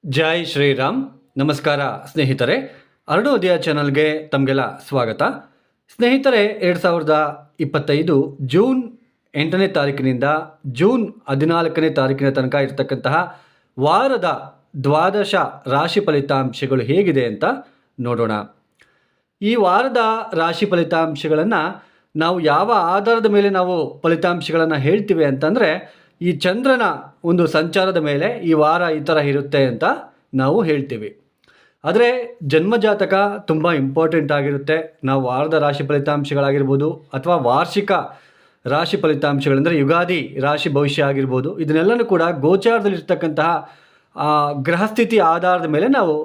ಜೈ ಶ್ರೀರಾಮ್. ನಮಸ್ಕಾರ ಸ್ನೇಹಿತರೆ, ಅರುಣೋದಯ ಚಾನಲ್ಗೆ ತಮಗೆಲ್ಲ ಸ್ವಾಗತ. ಸ್ನೇಹಿತರೆ, 2025 ಜೂನ್ 8ನೇ ತಾರೀಕಿನಿಂದ ಜೂನ್ 14ನೇ ತಾರೀಕಿನ ತನಕ ಇರತಕ್ಕಂತಹ ವಾರದ ದ್ವಾದಶ ರಾಶಿ ಫಲಿತಾಂಶಗಳು ಹೇಗಿದೆ ಅಂತ ನೋಡೋಣ. ಈ ವಾರದ ರಾಶಿ ಫಲಿತಾಂಶಗಳನ್ನು ನಾವು ಯಾವ ಆಧಾರದ ಮೇಲೆ ನಾವು ಫಲಿತಾಂಶಗಳನ್ನು ಹೇಳ್ತೀವಿ ಅಂತಂದರೆ, ಈ ಚಂದ್ರನ ಒಂದು ಸಂಚಾರದ ಮೇಲೆ ಈ ವಾರ ಈ ಥರ ಇರುತ್ತೆ ಅಂತ ನಾವು ಹೇಳ್ತೀವಿ. ಆದರೆ ಜನ್ಮಜಾತಕ ತುಂಬ ಇಂಪಾರ್ಟೆಂಟ್ ಆಗಿರುತ್ತೆ. ನಾವು ವಾರದ ರಾಶಿ ಫಲಿತಾಂಶಗಳಾಗಿರ್ಬೋದು ಅಥವಾ ವಾರ್ಷಿಕ ರಾಶಿ ಫಲಿತಾಂಶಗಳಂದರೆ ಯುಗಾದಿ ರಾಶಿ ಭವಿಷ್ಯ ಆಗಿರ್ಬೋದು, ಇದನ್ನೆಲ್ಲನೂ ಕೂಡ ಗೋಚಾರದಲ್ಲಿರ್ತಕ್ಕಂತಹ ಗ್ರಹಸ್ಥಿತಿ ಆಧಾರದ ಮೇಲೆ ನಾವು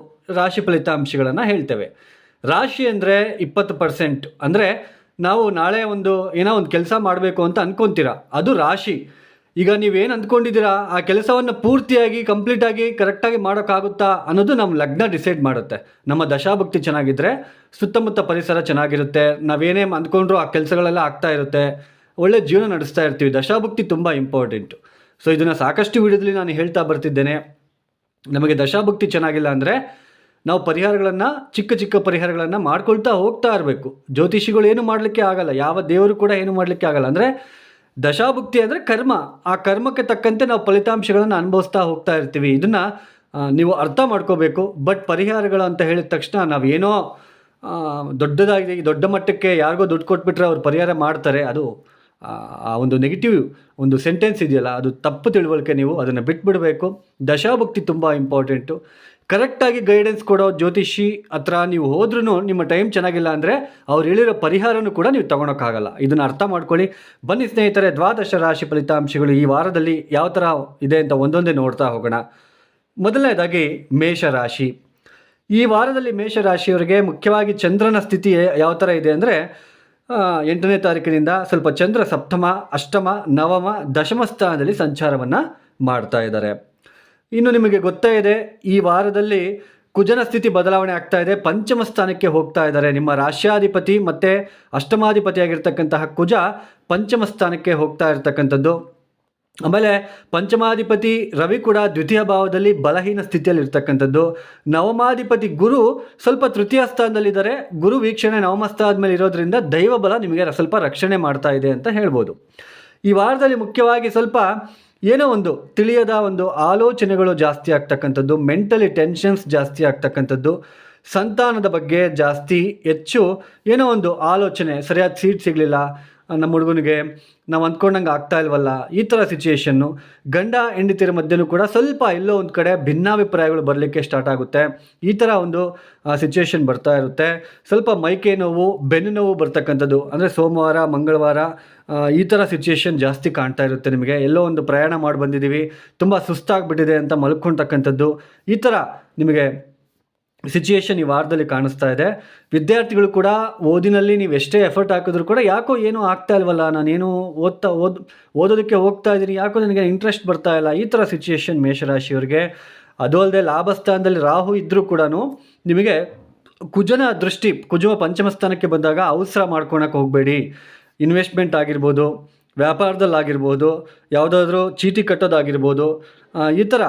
ರಾಶಿ ಫಲಿತಾಂಶಗಳನ್ನು ಹೇಳ್ತೇವೆ. ರಾಶಿ ಅಂದರೆ 20%. ಅಂದರೆ ನಾವು ನಾಳೆ ಏನೋ ಒಂದು ಕೆಲಸ ಮಾಡಬೇಕು ಅಂತ ಅಂದ್ಕೊತೀರ, ಅದು ರಾಶಿ. ಈಗ ನೀವೇನು ಅಂದ್ಕೊಂಡಿದ್ದೀರಾ ಆ ಕೆಲಸವನ್ನು ಪೂರ್ತಿಯಾಗಿ ಕಂಪ್ಲೀಟಾಗಿ ಕರೆಕ್ಟಾಗಿ ಮಾಡೋಕ್ಕಾಗುತ್ತಾ ಅನ್ನೋದು ನಮ್ಮ ಲಗ್ನ ಡಿಸೈಡ್ ಮಾಡುತ್ತೆ. ನಮ್ಮ ದಶಾಭಕ್ತಿ ಚೆನ್ನಾಗಿದ್ದರೆ ಸುತ್ತಮುತ್ತ ಪರಿಸರ ಚೆನ್ನಾಗಿರುತ್ತೆ, ನಾವೇನೇ ಅಂದ್ಕೊಂಡ್ರೂ ಆ ಕೆಲಸಗಳೆಲ್ಲ ಆಗ್ತಾ ಇರುತ್ತೆ, ಒಳ್ಳೆ ಜೀವನ ನಡೆಸ್ತಾ ಇರ್ತೀವಿ. ದಶಾಭಕ್ತಿ ತುಂಬ ಇಂಪಾರ್ಟೆಂಟು. ಸೊ ಇದನ್ನು ಸಾಕಷ್ಟು ವಿಡಿಯೋದಲ್ಲಿ ನಾನು ಹೇಳ್ತಾ ಬರ್ತಿದ್ದೇನೆ. ನಮಗೆ ದಶಾಭಕ್ತಿ ಚೆನ್ನಾಗಿಲ್ಲ ಅಂದರೆ ನಾವು ಪರಿಹಾರಗಳನ್ನು ಚಿಕ್ಕ ಚಿಕ್ಕ ಪರಿಹಾರಗಳನ್ನು ಮಾಡ್ಕೊಳ್ತಾ ಹೋಗ್ತಾ ಇರಬೇಕು. ಜ್ಯೋತಿಷಿಗಳು ಏನು ಮಾಡಲಿಕ್ಕೆ ಆಗಲ್ಲ, ಯಾವ ದೇವರು ಕೂಡ ಏನು ಮಾಡಲಿಕ್ಕೆ ಆಗಲ್ಲ. ಅಂದರೆ ದಶಾಭುಕ್ತಿ ಅಂದರೆ ಕರ್ಮ, ಆ ಕರ್ಮಕ್ಕೆ ತಕ್ಕಂತೆ ನಾವು ಫಲಿತಾಂಶಗಳನ್ನು ಅನುಭವಿಸ್ತಾ ಹೋಗ್ತಾ ಇರ್ತೀವಿ. ಇದನ್ನು ನೀವು ಅರ್ಥ ಮಾಡ್ಕೋಬೇಕು. ಬಟ್ ಪರಿಹಾರಗಳು ಅಂತ ಹೇಳಿದ ತಕ್ಷಣ ನಾವೇನೋ ದೊಡ್ಡದಾಗಿ ದೊಡ್ಡ ಮಟ್ಟಕ್ಕೆ ಯಾರಿಗೋ ದುಡ್ಡು ಕೊಟ್ಬಿಟ್ರೆ ಅವ್ರು ಪರಿಹಾರ ಮಾಡ್ತಾರೆ, ಅದು ಆ ಒಂದು ನೆಗೆಟಿವ್ ಒಂದು ಸೆಂಟೆನ್ಸ್ ಇದೆಯಲ್ಲ, ಅದು ತಪ್ಪು ತಿಳುವಳಿಕೆ. ನೀವು ಅದನ್ನು ಬಿಟ್ಬಿಡಬೇಕು. ದಶಾಭುಕ್ತಿ ತುಂಬ ಇಂಪಾರ್ಟೆಂಟು. ಕರೆಕ್ಟಾಗಿ ಗೈಡೆನ್ಸ್ ಕೊಡೋ ಜ್ಯೋತಿಷಿ ಹತ್ರ ನೀವು ಹೋದ್ರೂ ನಿಮ್ಮ ಟೈಮ್ ಚೆನ್ನಾಗಿಲ್ಲ ಅಂದರೆ ಅವ್ರು ಹೇಳಿರೋ ಪರಿಹಾರನೂ ಕೂಡ ನೀವು ತೊಗೊಳಕ್ಕಾಗಲ್ಲ. ಇದನ್ನು ಅರ್ಥ ಮಾಡ್ಕೊಳ್ಳಿ. ಬನ್ನಿ ಸ್ನೇಹಿತರೆ, ದ್ವಾದಶ ರಾಶಿ ಫಲಿತಾಂಶಗಳು ಈ ವಾರದಲ್ಲಿ ಯಾವ ಥರ ಇದೆ ಅಂತ ಒಂದೊಂದೇ ನೋಡ್ತಾ ಹೋಗೋಣ. ಮೊದಲನೇದಾಗಿ ಮೇಷರಾಶಿ. ಈ ವಾರದಲ್ಲಿ ಮೇಷರಾಶಿಯವರಿಗೆ ಮುಖ್ಯವಾಗಿ ಚಂದ್ರನ ಸ್ಥಿತಿ ಯಾವ ಥರ ಇದೆ ಅಂದರೆ, 8ನೇ ತಾರೀಕಿನಿಂದ ಸ್ವಲ್ಪ ಚಂದ್ರ ಸಪ್ತಮ, ಅಷ್ಟಮ, ನವಮ, ದಶಮ ಸ್ಥಾನದಲ್ಲಿ ಸಂಚಾರವನ್ನು ಮಾಡ್ತಾ ಇದ್ದಾರೆ. ಇನ್ನು ನಿಮಗೆ ಗೊತ್ತೇ ಇದೆ, ಈ ವಾರದಲ್ಲಿ ಕುಜನ ಸ್ಥಿತಿ ಬದಲಾವಣೆ ಆಗ್ತಾ ಇದೆ. ಪಂಚಮ ಸ್ಥಾನಕ್ಕೆ ಹೋಗ್ತಾ ಇದ್ದಾರೆ. ನಿಮ್ಮ ರಾಶ್ಯಾಧಿಪತಿ ಮತ್ತು ಅಷ್ಟಮಾಧಿಪತಿಯಾಗಿರ್ತಕ್ಕಂತಹ ಕುಜ ಪಂಚಮ ಸ್ಥಾನಕ್ಕೆ ಹೋಗ್ತಾ ಇರ್ತಕ್ಕಂಥದ್ದು. ಆಮೇಲೆ ಪಂಚಮಾಧಿಪತಿ ರವಿ ಕೂಡ ದ್ವಿತೀಯ ಭಾವದಲ್ಲಿ ಬಲಹೀನ ಸ್ಥಿತಿಯಲ್ಲಿ ಇರ್ತಕ್ಕಂಥದ್ದು. ನವಮಾಧಿಪತಿ ಗುರು ಸ್ವಲ್ಪ ತೃತೀಯ ಸ್ಥಾನದಲ್ಲಿದ್ದಾರೆ. ಗುರು ವೀಕ್ಷಣೆ ನವಮ ಸ್ಥಾನದ ಮೇಲೆ ಇರೋದ್ರಿಂದ ದೈವ ಬಲ ನಿಮಗೆ ಸ್ವಲ್ಪ ರಕ್ಷಣೆ ಮಾಡ್ತಾ ಇದೆ ಅಂತ ಹೇಳ್ಬೋದು. ಈ ವಾರದಲ್ಲಿ ಮುಖ್ಯವಾಗಿ ಸ್ವಲ್ಪ ಏನೋ ಒಂದು ತಿಳಿಯದ ಒಂದು ಆಲೋಚನೆಗಳು ಜಾಸ್ತಿ ಆಗ್ತಕ್ಕಂಥದ್ದು, ಮೆಂಟಲಿ ಟೆನ್ಷನ್ಸ್ ಜಾಸ್ತಿ ಆಗ್ತಕ್ಕಂಥದ್ದು, ಸಂತಾನದ ಬಗ್ಗೆ ಜಾಸ್ತಿ ಹೆಚ್ಚು ಏನೋ ಒಂದು ಆಲೋಚನೆ, ಸರಿಯಾದ ಸೀಟ್ ಸಿಗಲಿಲ್ಲ ನಮ್ಮ ಹುಡುಗನಿಗೆ, ನಾವು ಅಂದ್ಕೊಂಡಂಗೆ ಆಗ್ತಾ ಇಲ್ವಲ್ಲ, ಈ ಥರ ಸಿಚುಯೇಷನ್ನು. ಗಂಡ ಹೆಂಡತಿಯರ ಮಧ್ಯೆನೂ ಕೂಡ ಸ್ವಲ್ಪ ಎಲ್ಲೋ ಒಂದು ಕಡೆ ಭಿನ್ನಾಭಿಪ್ರಾಯಗಳು ಬರಲಿಕ್ಕೆ ಸ್ಟಾರ್ಟ್ ಆಗುತ್ತೆ. ಈ ಥರ ಒಂದು ಸಿಚುಯೇಷನ್ ಬರ್ತಾ ಇರುತ್ತೆ. ಸ್ವಲ್ಪ ಮೈಕೈ ನೋವು, ಬೆನ್ನು ನೋವು ಬರ್ತಕ್ಕಂಥದ್ದು, ಅಂದರೆ ಸೋಮವಾರ ಮಂಗಳವಾರ ಈ ಥರ ಸಿಚುಯೇಷನ್ ಜಾಸ್ತಿ ಕಾಣ್ತಾ ಇರುತ್ತೆ. ನಿಮಗೆ ಎಲ್ಲೋ ಒಂದು ಪ್ರಯಾಣ ಮಾಡಿ ಬಂದಿದ್ದೀವಿ, ತುಂಬ ಸುಸ್ತಾಗಿಬಿಟ್ಟಿದೆ ಅಂತ ಮಲ್ಕೊಳ್ತಕ್ಕಂಥದ್ದು, ಈ ಥರ ನಿಮಗೆ ಸಿಚುಯೇಷನ್ ಈ ವಾರದಲ್ಲಿ ಕಾಣಿಸ್ತಾ ಇದೆ. ವಿದ್ಯಾರ್ಥಿಗಳು ಕೂಡ ಓದಿನಲ್ಲಿ ನೀವು ಎಷ್ಟೇ ಎಫರ್ಟ್ ಹಾಕಿದ್ರು ಕೂಡ ಯಾಕೋ ಏನೂ ಆಗ್ತಾ ಇಲ್ವಲ್ಲ, ನಾನೇನು ಓದೋದಕ್ಕೆ ಹೋಗ್ತಾ ಇದ್ದೀನಿ, ಯಾಕೋ ನನಗೆ ಇಂಟ್ರೆಸ್ಟ್ ಬರ್ತಾ ಇಲ್ಲ, ಈ ಥರ ಸಿಚುಯೇಷನ್ ಮೇಷರಾಶಿಯವರಿಗೆ. ಅದು ಅಲ್ಲದೆ ಲಾಭಸ್ಥಾನದಲ್ಲಿ ರಾಹು ಇದ್ದರೂ ಕೂಡ ನಿಮಗೆ ಕುಜನ ದೃಷ್ಟಿ, ಕುಜುವ ಪಂಚಮ ಸ್ಥಾನಕ್ಕೆ ಬಂದಾಗ ಅವಸರ ಮಾಡ್ಕೊಳಕ್ಕೆ ಹೋಗಬೇಡಿ. ಇನ್ವೆಸ್ಟ್ಮೆಂಟ್ ಆಗಿರ್ಬೋದು, ವ್ಯಾಪಾರದಲ್ಲಾಗಿರ್ಬೋದು, ಯಾವುದಾದ್ರೂ ಚೀಟಿ ಕಟ್ಟೋದಾಗಿರ್ಬೋದು, ಈ ಥರ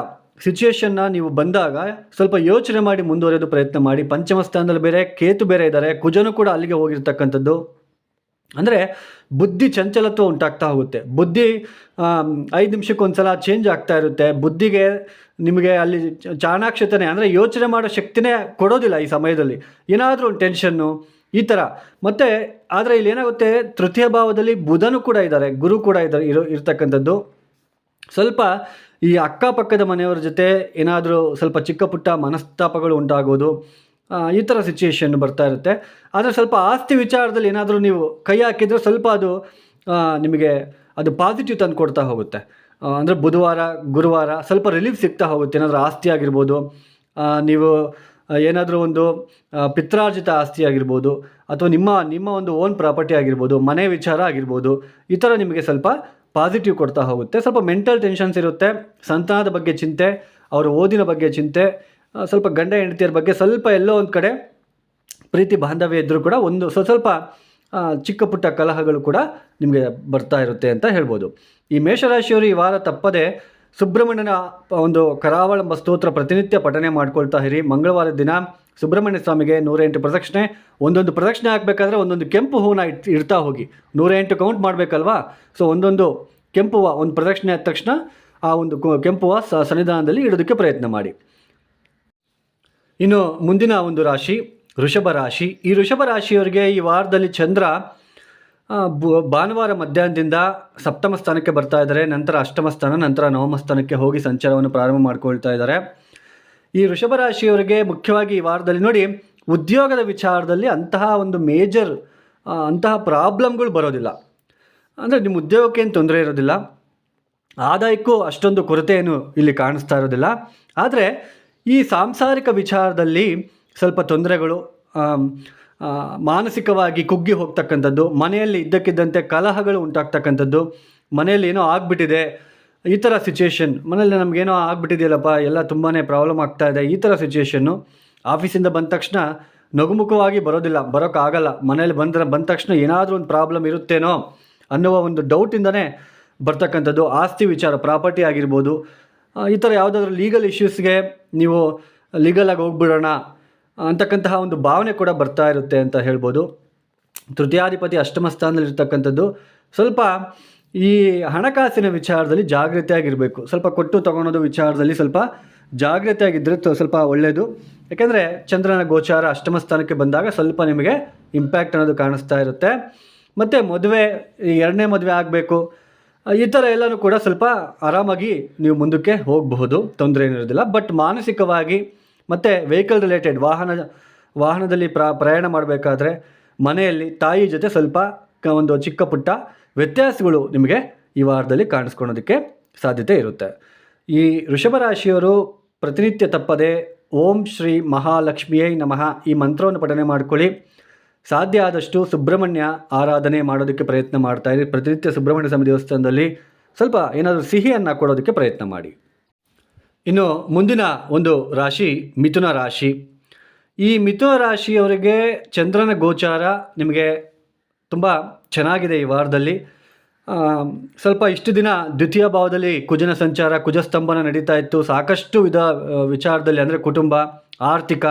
ಸಿಚುಯೇಷನ್ನ ನೀವು ಬಂದಾಗ ಸ್ವಲ್ಪ ಯೋಚನೆ ಮಾಡಿ ಮುಂದುವರೆಯೋದು ಪ್ರಯತ್ನ ಮಾಡಿ. ಪಂಚಮ ಸ್ಥಾನದಲ್ಲಿ ಬೇರೆ ಕೇತು ಬೇರೆ ಇದ್ದಾರೆ, ಕುಜನು ಕೂಡ ಅಲ್ಲಿಗೆ ಹೋಗಿರ್ತಕ್ಕಂಥದ್ದು. ಅಂದರೆ ಬುದ್ಧಿ ಚಂಚಲತ್ವ ಉಂಟಾಗ್ತಾ ಹೋಗುತ್ತೆ. ಬುದ್ಧಿ 5 ನಿಮಿಷಕ್ಕೊಂದ್ಸಲ ಚೇಂಜ್ ಆಗ್ತಾ ಇರುತ್ತೆ. ಬುದ್ಧಿಗೆ ನಿಮಗೆ ಅಲ್ಲಿ ಚಾಣಾಕ್ಷತನೆ ಅಂದರೆ ಯೋಚನೆ ಮಾಡೋ ಶಕ್ತಿನೇ ಕೊಡೋದಿಲ್ಲ ಈ ಸಮಯದಲ್ಲಿ. ಏನಾದರೂ ಒಂದು ಟೆನ್ಷನ್ನು ಈ ಥರ. ಮತ್ತು ಆದರೆ ಇಲ್ಲಿ ಏನಾಗುತ್ತೆ, ತೃತೀಯ ಭಾವದಲ್ಲಿ ಬುಧನು ಕೂಡ ಇದ್ದಾರೆ, ಗುರು ಕೂಡ ಇರ್ತಕ್ಕಂಥದ್ದು. ಸ್ವಲ್ಪ ಈ ಅಕ್ಕಪಕ್ಕದ ಮನೆಯವರ ಜೊತೆ ಏನಾದರೂ ಸ್ವಲ್ಪ ಚಿಕ್ಕ ಪುಟ್ಟ ಮನಸ್ತಾಪಗಳು ಉಂಟಾಗೋದು, ಈ ಥರ ಸಿಚುಯೇಷನ್ ಬರ್ತಾ ಇರುತ್ತೆ. ಆದರೆ ಸ್ವಲ್ಪ ಆಸ್ತಿ ವಿಚಾರದಲ್ಲಿ ಏನಾದರೂ ನೀವು ಕೈ ಹಾಕಿದರೆ ಸ್ವಲ್ಪ ಅದು ನಿಮಗೆ ಅದು ಪಾಸಿಟಿವ್ ತಂದು ಕೊಡ್ತಾ ಹೋಗುತ್ತೆ. ಅಂದರೆ ಬುಧವಾರ ಗುರುವಾರ ಸ್ವಲ್ಪ ರಿಲೀಫ್ ಸಿಗ್ತಾ ಹೋಗುತ್ತೆ. ಏನಾದರೂ ಆಸ್ತಿ ಆಗಿರ್ಬೋದು, ನೀವು ಏನಾದರೂ ಒಂದು ಪಿತ್ರಾರ್ಜಿತ ಆಸ್ತಿ ಆಗಿರ್ಬೋದು, ಅಥವಾ ನಿಮ್ಮ ಒಂದು ಓನ್ ಪ್ರಾಪರ್ಟಿ ಆಗಿರ್ಬೋದು, ಮನೆ ವಿಚಾರ ಆಗಿರ್ಬೋದು, ಈ ಥರ ನಿಮಗೆ ಸ್ವಲ್ಪ ಪಾಸಿಟಿವ್ ಕೊಡ್ತಾ ಹೋಗುತ್ತೆ. ಸ್ವಲ್ಪ ಮೆಂಟಲ್ ಟೆನ್ಷನ್ಸ್ ಇರುತ್ತೆ. ಸಂತಾನದ ಬಗ್ಗೆ ಚಿಂತೆ, ಅವರ ಓದಿನ ಬಗ್ಗೆ ಚಿಂತೆ, ಸ್ವಲ್ಪ ಗಂಡ ಹೆಂಡತಿಯರ ಬಗ್ಗೆ ಸ್ವಲ್ಪ ಎಲ್ಲೋ ಒಂದು ಕಡೆ ಪ್ರೀತಿ ಬಾಂಧವ್ಯ ಇದ್ದರೂ ಕೂಡ ಒಂದು ಸ್ವಲ್ಪ ಚಿಕ್ಕ ಪುಟ್ಟ ಕಲಹಗಳು ಕೂಡ ನಿಮಗೆ ಬರ್ತಾ ಇರುತ್ತೆ ಅಂತ ಹೇಳ್ಬೋದು. ಈ ಮೇಷರಾಶಿಯವರು ಈ ವಾರ ತಪ್ಪದೆ ಸುಬ್ರಹ್ಮಣ್ಯನ ಒಂದು ಕರಾವಳಂಬ ಸ್ತೋತ್ರ ಪ್ರತಿನಿತ್ಯ ಪಠನೆ ಮಾಡ್ಕೊಳ್ತಾ ಇರಿ. ಮಂಗಳವಾರದ ದಿನ ಸುಬ್ರಹ್ಮಣ್ಯ ಸ್ವಾಮಿಗೆ 108 ಪ್ರದಕ್ಷಿಣೆ, ಒಂದೊಂದು ಪ್ರದಕ್ಷಿಣೆ ಹಾಕಬೇಕಾದ್ರೆ ಒಂದೊಂದು ಕೆಂಪು ಹೂವನ್ನ ಇಡ್ತಾ ಹೋಗಿ. 108 ಕೌಂಟ್ ಮಾಡಬೇಕಲ್ವಾ, ಸೊ ಒಂದೊಂದು ಕೆಂಪು ಹೂವು ಒಂದು ಪ್ರದಕ್ಷಿಣೆ ಆದ ತಕ್ಷಣ ಆ ಒಂದು ಕೆಂಪು ಹೂವು ಸನ್ನಿಧಾನದಲ್ಲಿ ಇಡೋದಕ್ಕೆ ಪ್ರಯತ್ನ ಮಾಡಿ. ಇನ್ನು ಮುಂದಿನ ಒಂದು ರಾಶಿ ವೃಷಭ ರಾಶಿ. ಈ ವೃಷಭ ರಾಶಿಯವರಿಗೆ ಈ ವಾರದಲ್ಲಿ ಚಂದ್ರ ಭಾನುವಾರ ಮಧ್ಯಾಹ್ನದಿಂದ ಸಪ್ತಮ ಸ್ಥಾನಕ್ಕೆ ಬರ್ತಾ ಇದ್ದಾರೆ, ನಂತರ ಅಷ್ಟಮ ಸ್ಥಾನ, ನಂತರ ನವಮ ಸ್ಥಾನಕ್ಕೆ ಹೋಗಿ ಸಂಚಾರವನ್ನು ಪ್ರಾರಂಭ ಮಾಡ್ಕೊಳ್ತಾ ಇದ್ದಾರೆ. ಈ ವೃಷಭ ರಾಶಿಯವರಿಗೆ ಮುಖ್ಯವಾಗಿ ಈ ವಾರದಲ್ಲಿ ನೋಡಿ, ಉದ್ಯೋಗದ ವಿಚಾರದಲ್ಲಿ ಅಂತಹ ಒಂದು ಮೇಜರ್ ಅಂತಹ ಪ್ರಾಬ್ಲಮ್ಗಳು ಬರೋದಿಲ್ಲ. ಅಂದರೆ ನಿಮ್ಮ ಉದ್ಯೋಗಕ್ಕೆ ಏನು ತೊಂದರೆ ಇರೋದಿಲ್ಲ, ಆದಾಯಕ್ಕೂ ಅಷ್ಟೊಂದು ಕೊರತೆಯನ್ನು ಇಲ್ಲಿ ಕಾಣಿಸ್ತಾ ಇರೋದಿಲ್ಲ. ಆದರೆ ಈ ಸಾಂಸಾರಿಕ ವಿಚಾರದಲ್ಲಿ ಸ್ವಲ್ಪ ತೊಂದರೆಗಳು, ಮಾನಸಿಕವಾಗಿ ಕುಗ್ಗಿ ಹೋಗ್ತಕ್ಕಂಥದ್ದು, ಮನೆಯಲ್ಲಿ ಇದ್ದಕ್ಕಿದ್ದಂತೆ ಕಲಹಗಳು ಉಂಟಾಗ್ತಕ್ಕಂಥದ್ದು, ಮನೆಯಲ್ಲಿ ಏನೋ ಆಗ್ಬಿಟ್ಟಿದೆ ಈ ಥರ ಸಿಚುಯೇಷನ್, ಮನೇಲಿ ನಮಗೇನೋ ಆಗ್ಬಿಟ್ಟಿದೆಯಲ್ಲಪ್ಪ, ಎಲ್ಲ ತುಂಬಾ ಪ್ರಾಬ್ಲಮ್ ಆಗ್ತಾ ಇದೆ, ಈ ಥರ ಸಿಚುಯೇಷನ್ನು. ಆಫೀಸಿಂದ ಬಂದ ತಕ್ಷಣ ನಗುಮುಖವಾಗಿ ಬರೋಕ್ಕಾಗಲ್ಲ. ಮನೇಲಿ ಬಂದ ತಕ್ಷಣ ಏನಾದರೂ ಒಂದು ಪ್ರಾಬ್ಲಮ್ ಇರುತ್ತೇನೋ ಅನ್ನುವ ಒಂದು ಡೌಟಿಂದನೇ ಬರ್ತಕ್ಕಂಥದ್ದು. ಆಸ್ತಿ ವಿಚಾರ, ಪ್ರಾಪರ್ಟಿ ಆಗಿರ್ಬೋದು, ಈ ಥರ ಯಾವುದಾದ್ರೂ ಲೀಗಲ್ ಇಶ್ಯೂಸ್ಗೆ ನೀವು ಲೀಗಲಾಗಿ ಹೋಗ್ಬಿಡೋಣ ಅಂತಕ್ಕಂತಹ ಒಂದು ಭಾವನೆ ಕೂಡ ಬರ್ತಾ ಇರುತ್ತೆ ಅಂತ ಹೇಳ್ಬೋದು. ತೃತೀಯಾಧಿಪತಿ ಅಷ್ಟಮ ಸ್ಥಾನದಲ್ಲಿರ್ತಕ್ಕಂಥದ್ದು. ಸ್ವಲ್ಪ ಈ ಹಣಕಾಸಿನ ವಿಚಾರದಲ್ಲಿ ಜಾಗ್ರತೆಯಾಗಿರಬೇಕು. ಸ್ವಲ್ಪ ಕೊಟ್ಟು ತಗೊಳೋದು ವಿಚಾರದಲ್ಲಿ ಸ್ವಲ್ಪ ಜಾಗ್ರತೆಯಾಗಿದ್ದರೆ ಸ್ವಲ್ಪ ಒಳ್ಳೆಯದು. ಯಾಕೆಂದರೆ ಚಂದ್ರನ ಗೋಚಾರ ಅಷ್ಟಮ ಸ್ಥಾನಕ್ಕೆ ಬಂದಾಗ ಸ್ವಲ್ಪ ನಿಮಗೆ ಇಂಪ್ಯಾಕ್ಟ್ ಅನ್ನೋದು ಕಾಣಿಸ್ತಾ ಇರುತ್ತೆ. ಮತ್ತು ಮದುವೆ, ಎರಡನೇ ಮದುವೆ ಆಗಬೇಕು, ಈ ಥರ ಎಲ್ಲನೂ ಕೂಡ ಸ್ವಲ್ಪ ಆರಾಮಾಗಿ ನೀವು ಮುಂದಕ್ಕೆ ಹೋಗಬಹುದು, ತೊಂದರೆ ಏನಿರೋದಿಲ್ಲ. ಬಟ್ ಮಾನಸಿಕವಾಗಿ ಮತ್ತು ವೆಹಿಕಲ್ ರಿಲೇಟೆಡ್ ವಾಹನದಲ್ಲಿ ಪ್ರಯಾಣ ಮಾಡಬೇಕಾದ್ರೆ ಮನೆಯಲ್ಲಿ ತಾಯಿ ಜೊತೆ ಸ್ವಲ್ಪ ಒಂದು ಚಿಕ್ಕ ಪುಟ್ಟ ವ್ಯತ್ಯಾಸಗಳು ನಿಮಗೆ ಈ ವಾರದಲ್ಲಿ ಕಾಣಿಸ್ಕೊಳೋದಕ್ಕೆ ಸಾಧ್ಯತೆ ಇರುತ್ತೆ. ಈ ವೃಷಭ ರಾಶಿಯವರು ಪ್ರತಿನಿತ್ಯ ತಪ್ಪದೆ ಓಂ ಶ್ರೀ ಮಹಾಲಕ್ಷ್ಮಿಯೇ ನಮಃ ಈ ಮಂತ್ರವನ್ನು ಪಠನೆ ಮಾಡ್ಕೊಳ್ಳಿ. ಸಾಧ್ಯ ಆದಷ್ಟು ಸುಬ್ರಹ್ಮಣ್ಯ ಆರಾಧನೆ ಮಾಡೋದಕ್ಕೆ ಪ್ರಯತ್ನ ಮಾಡ್ತಾ ಇರಿ. ಪ್ರತಿನಿತ್ಯ ಸುಬ್ರಹ್ಮಣ್ಯ ಸ್ವಾಮಿ ದೇವಸ್ಥಾನದಲ್ಲಿ ಸ್ವಲ್ಪ ಏನಾದರೂ ಸಿಹಿಯನ್ನು ಕೊಡೋದಕ್ಕೆ ಪ್ರಯತ್ನ ಮಾಡಿ. ಇನ್ನು ಮುಂದಿನ ಒಂದು ರಾಶಿ ಮಿಥುನ ರಾಶಿ. ಈ ಮಿಥುನ ರಾಶಿಯವರಿಗೆ ಚಂದ್ರನ ಗೋಚಾರ ನಿಮಗೆ ತುಂಬ ಚೆನ್ನಾಗಿದೆ ಈ ವಾರದಲ್ಲಿ. ಸ್ವಲ್ಪ ಇಷ್ಟು ದಿನ ದ್ವಿತೀಯ ಭಾವದಲ್ಲಿ ಕುಜನ ಸಂಚಾರ, ಕುಜಸ್ತಂಭನ ನಡೀತಾ ಇತ್ತು. ಸಾಕಷ್ಟು ವಿಚಾರದಲ್ಲಿ ಅಂದರೆ ಕುಟುಂಬ, ಆರ್ಥಿಕ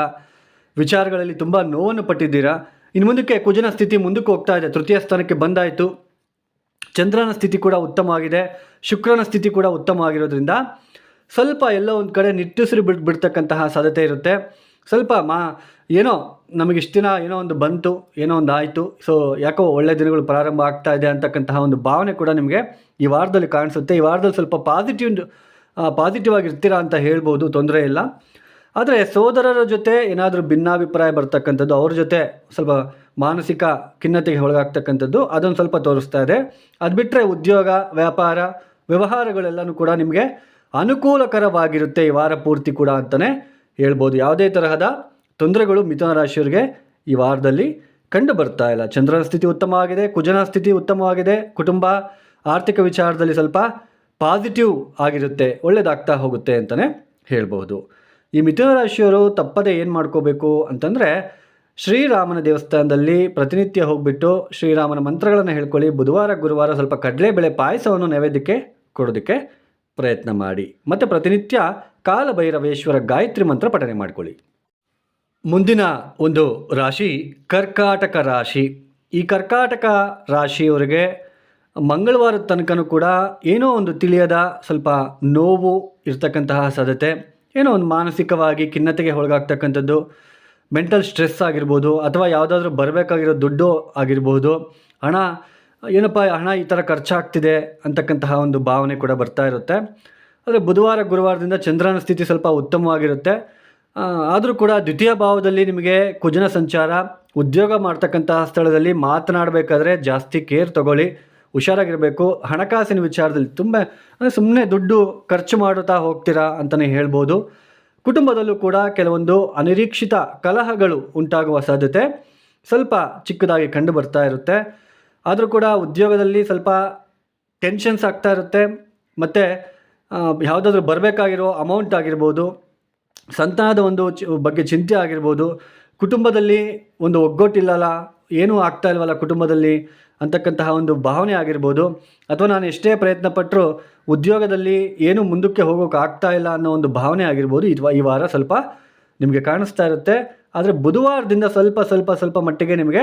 ವಿಚಾರಗಳಲ್ಲಿ ತುಂಬ ನೋವನ್ನು ಪಟ್ಟಿದ್ದೀರಾ. ಇನ್ನು ಮುಂದಕ್ಕೆ ಕುಜನ ಸ್ಥಿತಿ ಮುಂದಕ್ಕೆ ಹೋಗ್ತಾ ಇದೆ, ತೃತೀಯ ಸ್ಥಾನಕ್ಕೆ ಬಂದಾಯಿತು. ಚಂದ್ರನ ಸ್ಥಿತಿ ಕೂಡ ಉತ್ತಮವಾಗಿದೆ, ಶುಕ್ರನ ಸ್ಥಿತಿ ಕೂಡ ಉತ್ತಮವಾಗಿರೋದ್ರಿಂದ ಸ್ವಲ್ಪ ಎಲ್ಲೋ ಒಂದು ಕಡೆ ನಿಟ್ಟುಸಿರು ಬಿಡ್ತಕ್ಕಂತಹ ಸಾಧ್ಯತೆ ಇರುತ್ತೆ. ಸ್ವಲ್ಪ ಏನೋ ನಮಗಿಷ್ಟು ದಿನ ಏನೋ ಒಂದು ಬಂತು, ಏನೋ ಒಂದು ಆಯಿತು, ಸೊ ಯಾಕೋ ಒಳ್ಳೆಯ ದಿನಗಳು ಪ್ರಾರಂಭ ಆಗ್ತಾ ಇದೆ ಅಂತಕ್ಕಂತಹ ಒಂದು ಭಾವನೆ ಕೂಡ ನಿಮಗೆ ಈ ವಾರದಲ್ಲಿ ಕಾಣಿಸುತ್ತೆ. ಈ ವಾರದಲ್ಲಿ ಸ್ವಲ್ಪ ಪಾಸಿಟಿವ್ ಆಗಿರ್ತೀರಾ ಅಂತ ಹೇಳ್ಬೋದು, ತೊಂದರೆ ಇಲ್ಲ. ಆದರೆ ಸೋದರರ ಜೊತೆ ಏನಾದರೂ ಭಿನ್ನಾಭಿಪ್ರಾಯ ಬರ್ತಕ್ಕಂಥದ್ದು, ಅವ್ರ ಜೊತೆ ಸ್ವಲ್ಪ ಮಾನಸಿಕ ಖಿನ್ನತೆಗೆ ಒಳಗಾಗ್ತಕ್ಕಂಥದ್ದು ಅದೊಂದು ಸ್ವಲ್ಪ ತೋರಿಸ್ತಾ ಇದೆ. ಅದು ಬಿಟ್ಟರೆ ಉದ್ಯೋಗ, ವ್ಯಾಪಾರ, ವ್ಯವಹಾರಗಳೆಲ್ಲನೂ ಕೂಡ ನಿಮಗೆ ಅನುಕೂಲಕರವಾಗಿರುತ್ತೆ ಈ ವಾರ ಪೂರ್ತಿ ಕೂಡ ಅಂತಲೇ ಹೇಳ್ಬೋದು. ಯಾವುದೇ ತರಹದ ತೊಂದರೆಗಳು ಮಿಥುನ ರಾಶಿಯವರಿಗೆ ಈ ವಾರದಲ್ಲಿ ಕಂಡು ಬರ್ತಾ ಇಲ್ಲ. ಚಂದ್ರನ ಸ್ಥಿತಿ ಉತ್ತಮವಾಗಿದೆ, ಕುಜನ ಸ್ಥಿತಿ ಉತ್ತಮವಾಗಿದೆ. ಕುಟುಂಬ, ಆರ್ಥಿಕ ವಿಚಾರದಲ್ಲಿ ಸ್ವಲ್ಪ ಪಾಸಿಟಿವ್ ಆಗಿರುತ್ತೆ, ಒಳ್ಳೆಯದಾಗ್ತಾ ಹೋಗುತ್ತೆ ಅಂತಲೇ ಹೇಳ್ಬೋದು. ಈ ಮಿಥುನ ರಾಶಿಯವರು ತಪ್ಪದೆ ಏನು ಮಾಡ್ಕೋಬೇಕು ಅಂತಂದರೆ, ಶ್ರೀರಾಮನ ದೇವಸ್ಥಾನದಲ್ಲಿ ಪ್ರತಿನಿತ್ಯ ಹೋಗಿಬಿಟ್ಟು ಶ್ರೀರಾಮನ ಮಂತ್ರಗಳನ್ನು ಹೇಳ್ಕೊಳ್ಳಿ. ಬುಧವಾರ ಗುರುವಾರ ಸ್ವಲ್ಪ ಕಡಲೆಬೇಳೆ ಪಾಯಸವನ್ನು ನೈವೇದ್ಯಕ್ಕೆ ಕೊಡೋದಕ್ಕೆ ಪ್ರಯತ್ನ ಮಾಡಿ. ಮತ್ತು ಪ್ರತಿನಿತ್ಯ ಕಾಲಭೈರವೇಶ್ವರ ಗಾಯತ್ರಿ ಮಂತ್ರ ಪಠನೆ ಮಾಡಿಕೊಳ್ಳಿ. ಮುಂದಿನ ಒಂದು ರಾಶಿ ಕರ್ಕಾಟಕ ರಾಶಿ. ಈ ಕರ್ಕಾಟಕ ರಾಶಿಯವರಿಗೆ ಮಂಗಳವಾರದ ತನಕನೂ ಕೂಡ ಏನೋ ಒಂದು ತಿಳಿಯದ ಸ್ವಲ್ಪ ನೋವು ಇರ್ತಕ್ಕಂತಹ ಸಾಧ್ಯತೆ, ಏನೋ ಒಂದು ಮಾನಸಿಕವಾಗಿ ಖಿನ್ನತೆಗೆ ಒಳಗಾಗ್ತಕ್ಕಂಥದ್ದು, ಮೆಂಟಲ್ ಸ್ಟ್ರೆಸ್ ಆಗಿರ್ಬೋದು, ಅಥವಾ ಯಾವುದಾದ್ರೂ ಬರಬೇಕಾಗಿರೋ ದುಡ್ಡು ಆಗಿರ್ಬೋದು, ಹಣ ಈ ಥರ ಖರ್ಚಾಗ್ತಿದೆ ಅಂತಕ್ಕಂತಹ ಒಂದು ಭಾವನೆ ಕೂಡ ಬರ್ತಾ ಇರುತ್ತೆ. ಆದರೆ ಬುಧವಾರ ಗುರುವಾರದಿಂದ ಚಂದ್ರನ ಸ್ಥಿತಿ ಸ್ವಲ್ಪ ಉತ್ತಮವಾಗಿರುತ್ತೆ. ಆದರೂ ಕೂಡ ದ್ವಿತೀಯ ಭಾವದಲ್ಲಿ ನಿಮಗೆ ಕುಜನ ಸಂಚಾರ, ಉದ್ಯೋಗ ಮಾಡ್ತಕ್ಕಂತಹ ಸ್ಥಳದಲ್ಲಿ ಮಾತನಾಡಬೇಕಾದ್ರೆ ಜಾಸ್ತಿ ಕೇರ್ ತಗೊಳ್ಳಿ, ಹುಷಾರಾಗಿರಬೇಕು. ಹಣಕಾಸಿನ ವಿಚಾರದಲ್ಲಿ ತುಂಬ ಸುಮ್ಮನೆ ದುಡ್ಡು ಖರ್ಚು ಮಾಡುತ್ತಾ ಹೋಗ್ತೀರಾ ಅಂತಲೇ ಹೇಳ್ಬೋದು. ಕುಟುಂಬದಲ್ಲೂ ಕೂಡ ಕೆಲವೊಂದು ಅನಿರೀಕ್ಷಿತ ಕಲಹಗಳು ಉಂಟಾಗುವ ಸಾಧ್ಯತೆ ಸ್ವಲ್ಪ ಚಿಕ್ಕದಾಗಿ ಕಂಡು ಬರ್ತಾ ಇರುತ್ತೆ. ಆದರೂ ಕೂಡ ಉದ್ಯೋಗದಲ್ಲಿ ಸ್ವಲ್ಪ ಟೆನ್ಷನ್ಸ್ ಆಗ್ತಾ ಇರುತ್ತೆ. ಮತ್ತು ಯಾವುದಾದ್ರೂ ಬರಬೇಕಾಗಿರೋ ಅಮೌಂಟ್ ಆಗಿರ್ಬೋದು, ಸಂತಾನದ ಒಂದು ಬಗ್ಗೆ ಚಿಂತೆ ಆಗಿರ್ಬೋದು, ಕುಟುಂಬದಲ್ಲಿ ಒಂದು ಒಗ್ಗಟ್ಟಿಲ್ಲಲ್ಲ, ಏನೂ ಆಗ್ತಾ ಇಲ್ವಲ್ಲ ಕುಟುಂಬದಲ್ಲಿ ಅಂತಕ್ಕಂತಹ ಒಂದು ಭಾವನೆ ಆಗಿರ್ಬೋದು, ಅಥವಾ ನಾನು ಎಷ್ಟೇ ಪ್ರಯತ್ನ ಪಟ್ಟರೂ ಉದ್ಯೋಗದಲ್ಲಿ ಏನು ಮುಂದಕ್ಕೆ ಹೋಗೋಕೆ ಆಗ್ತಾ ಇಲ್ಲ ಅನ್ನೋ ಒಂದು ಭಾವನೆ ಆಗಿರ್ಬೋದು, ಈ ವಾರ ಸ್ವಲ್ಪ ನಿಮಗೆ ಕಾಣಿಸ್ತಾ ಇರುತ್ತೆ. ಆದರೆ ಬುಧವಾರದಿಂದ ಸ್ವಲ್ಪ ಮಟ್ಟಿಗೆ ನಿಮಗೆ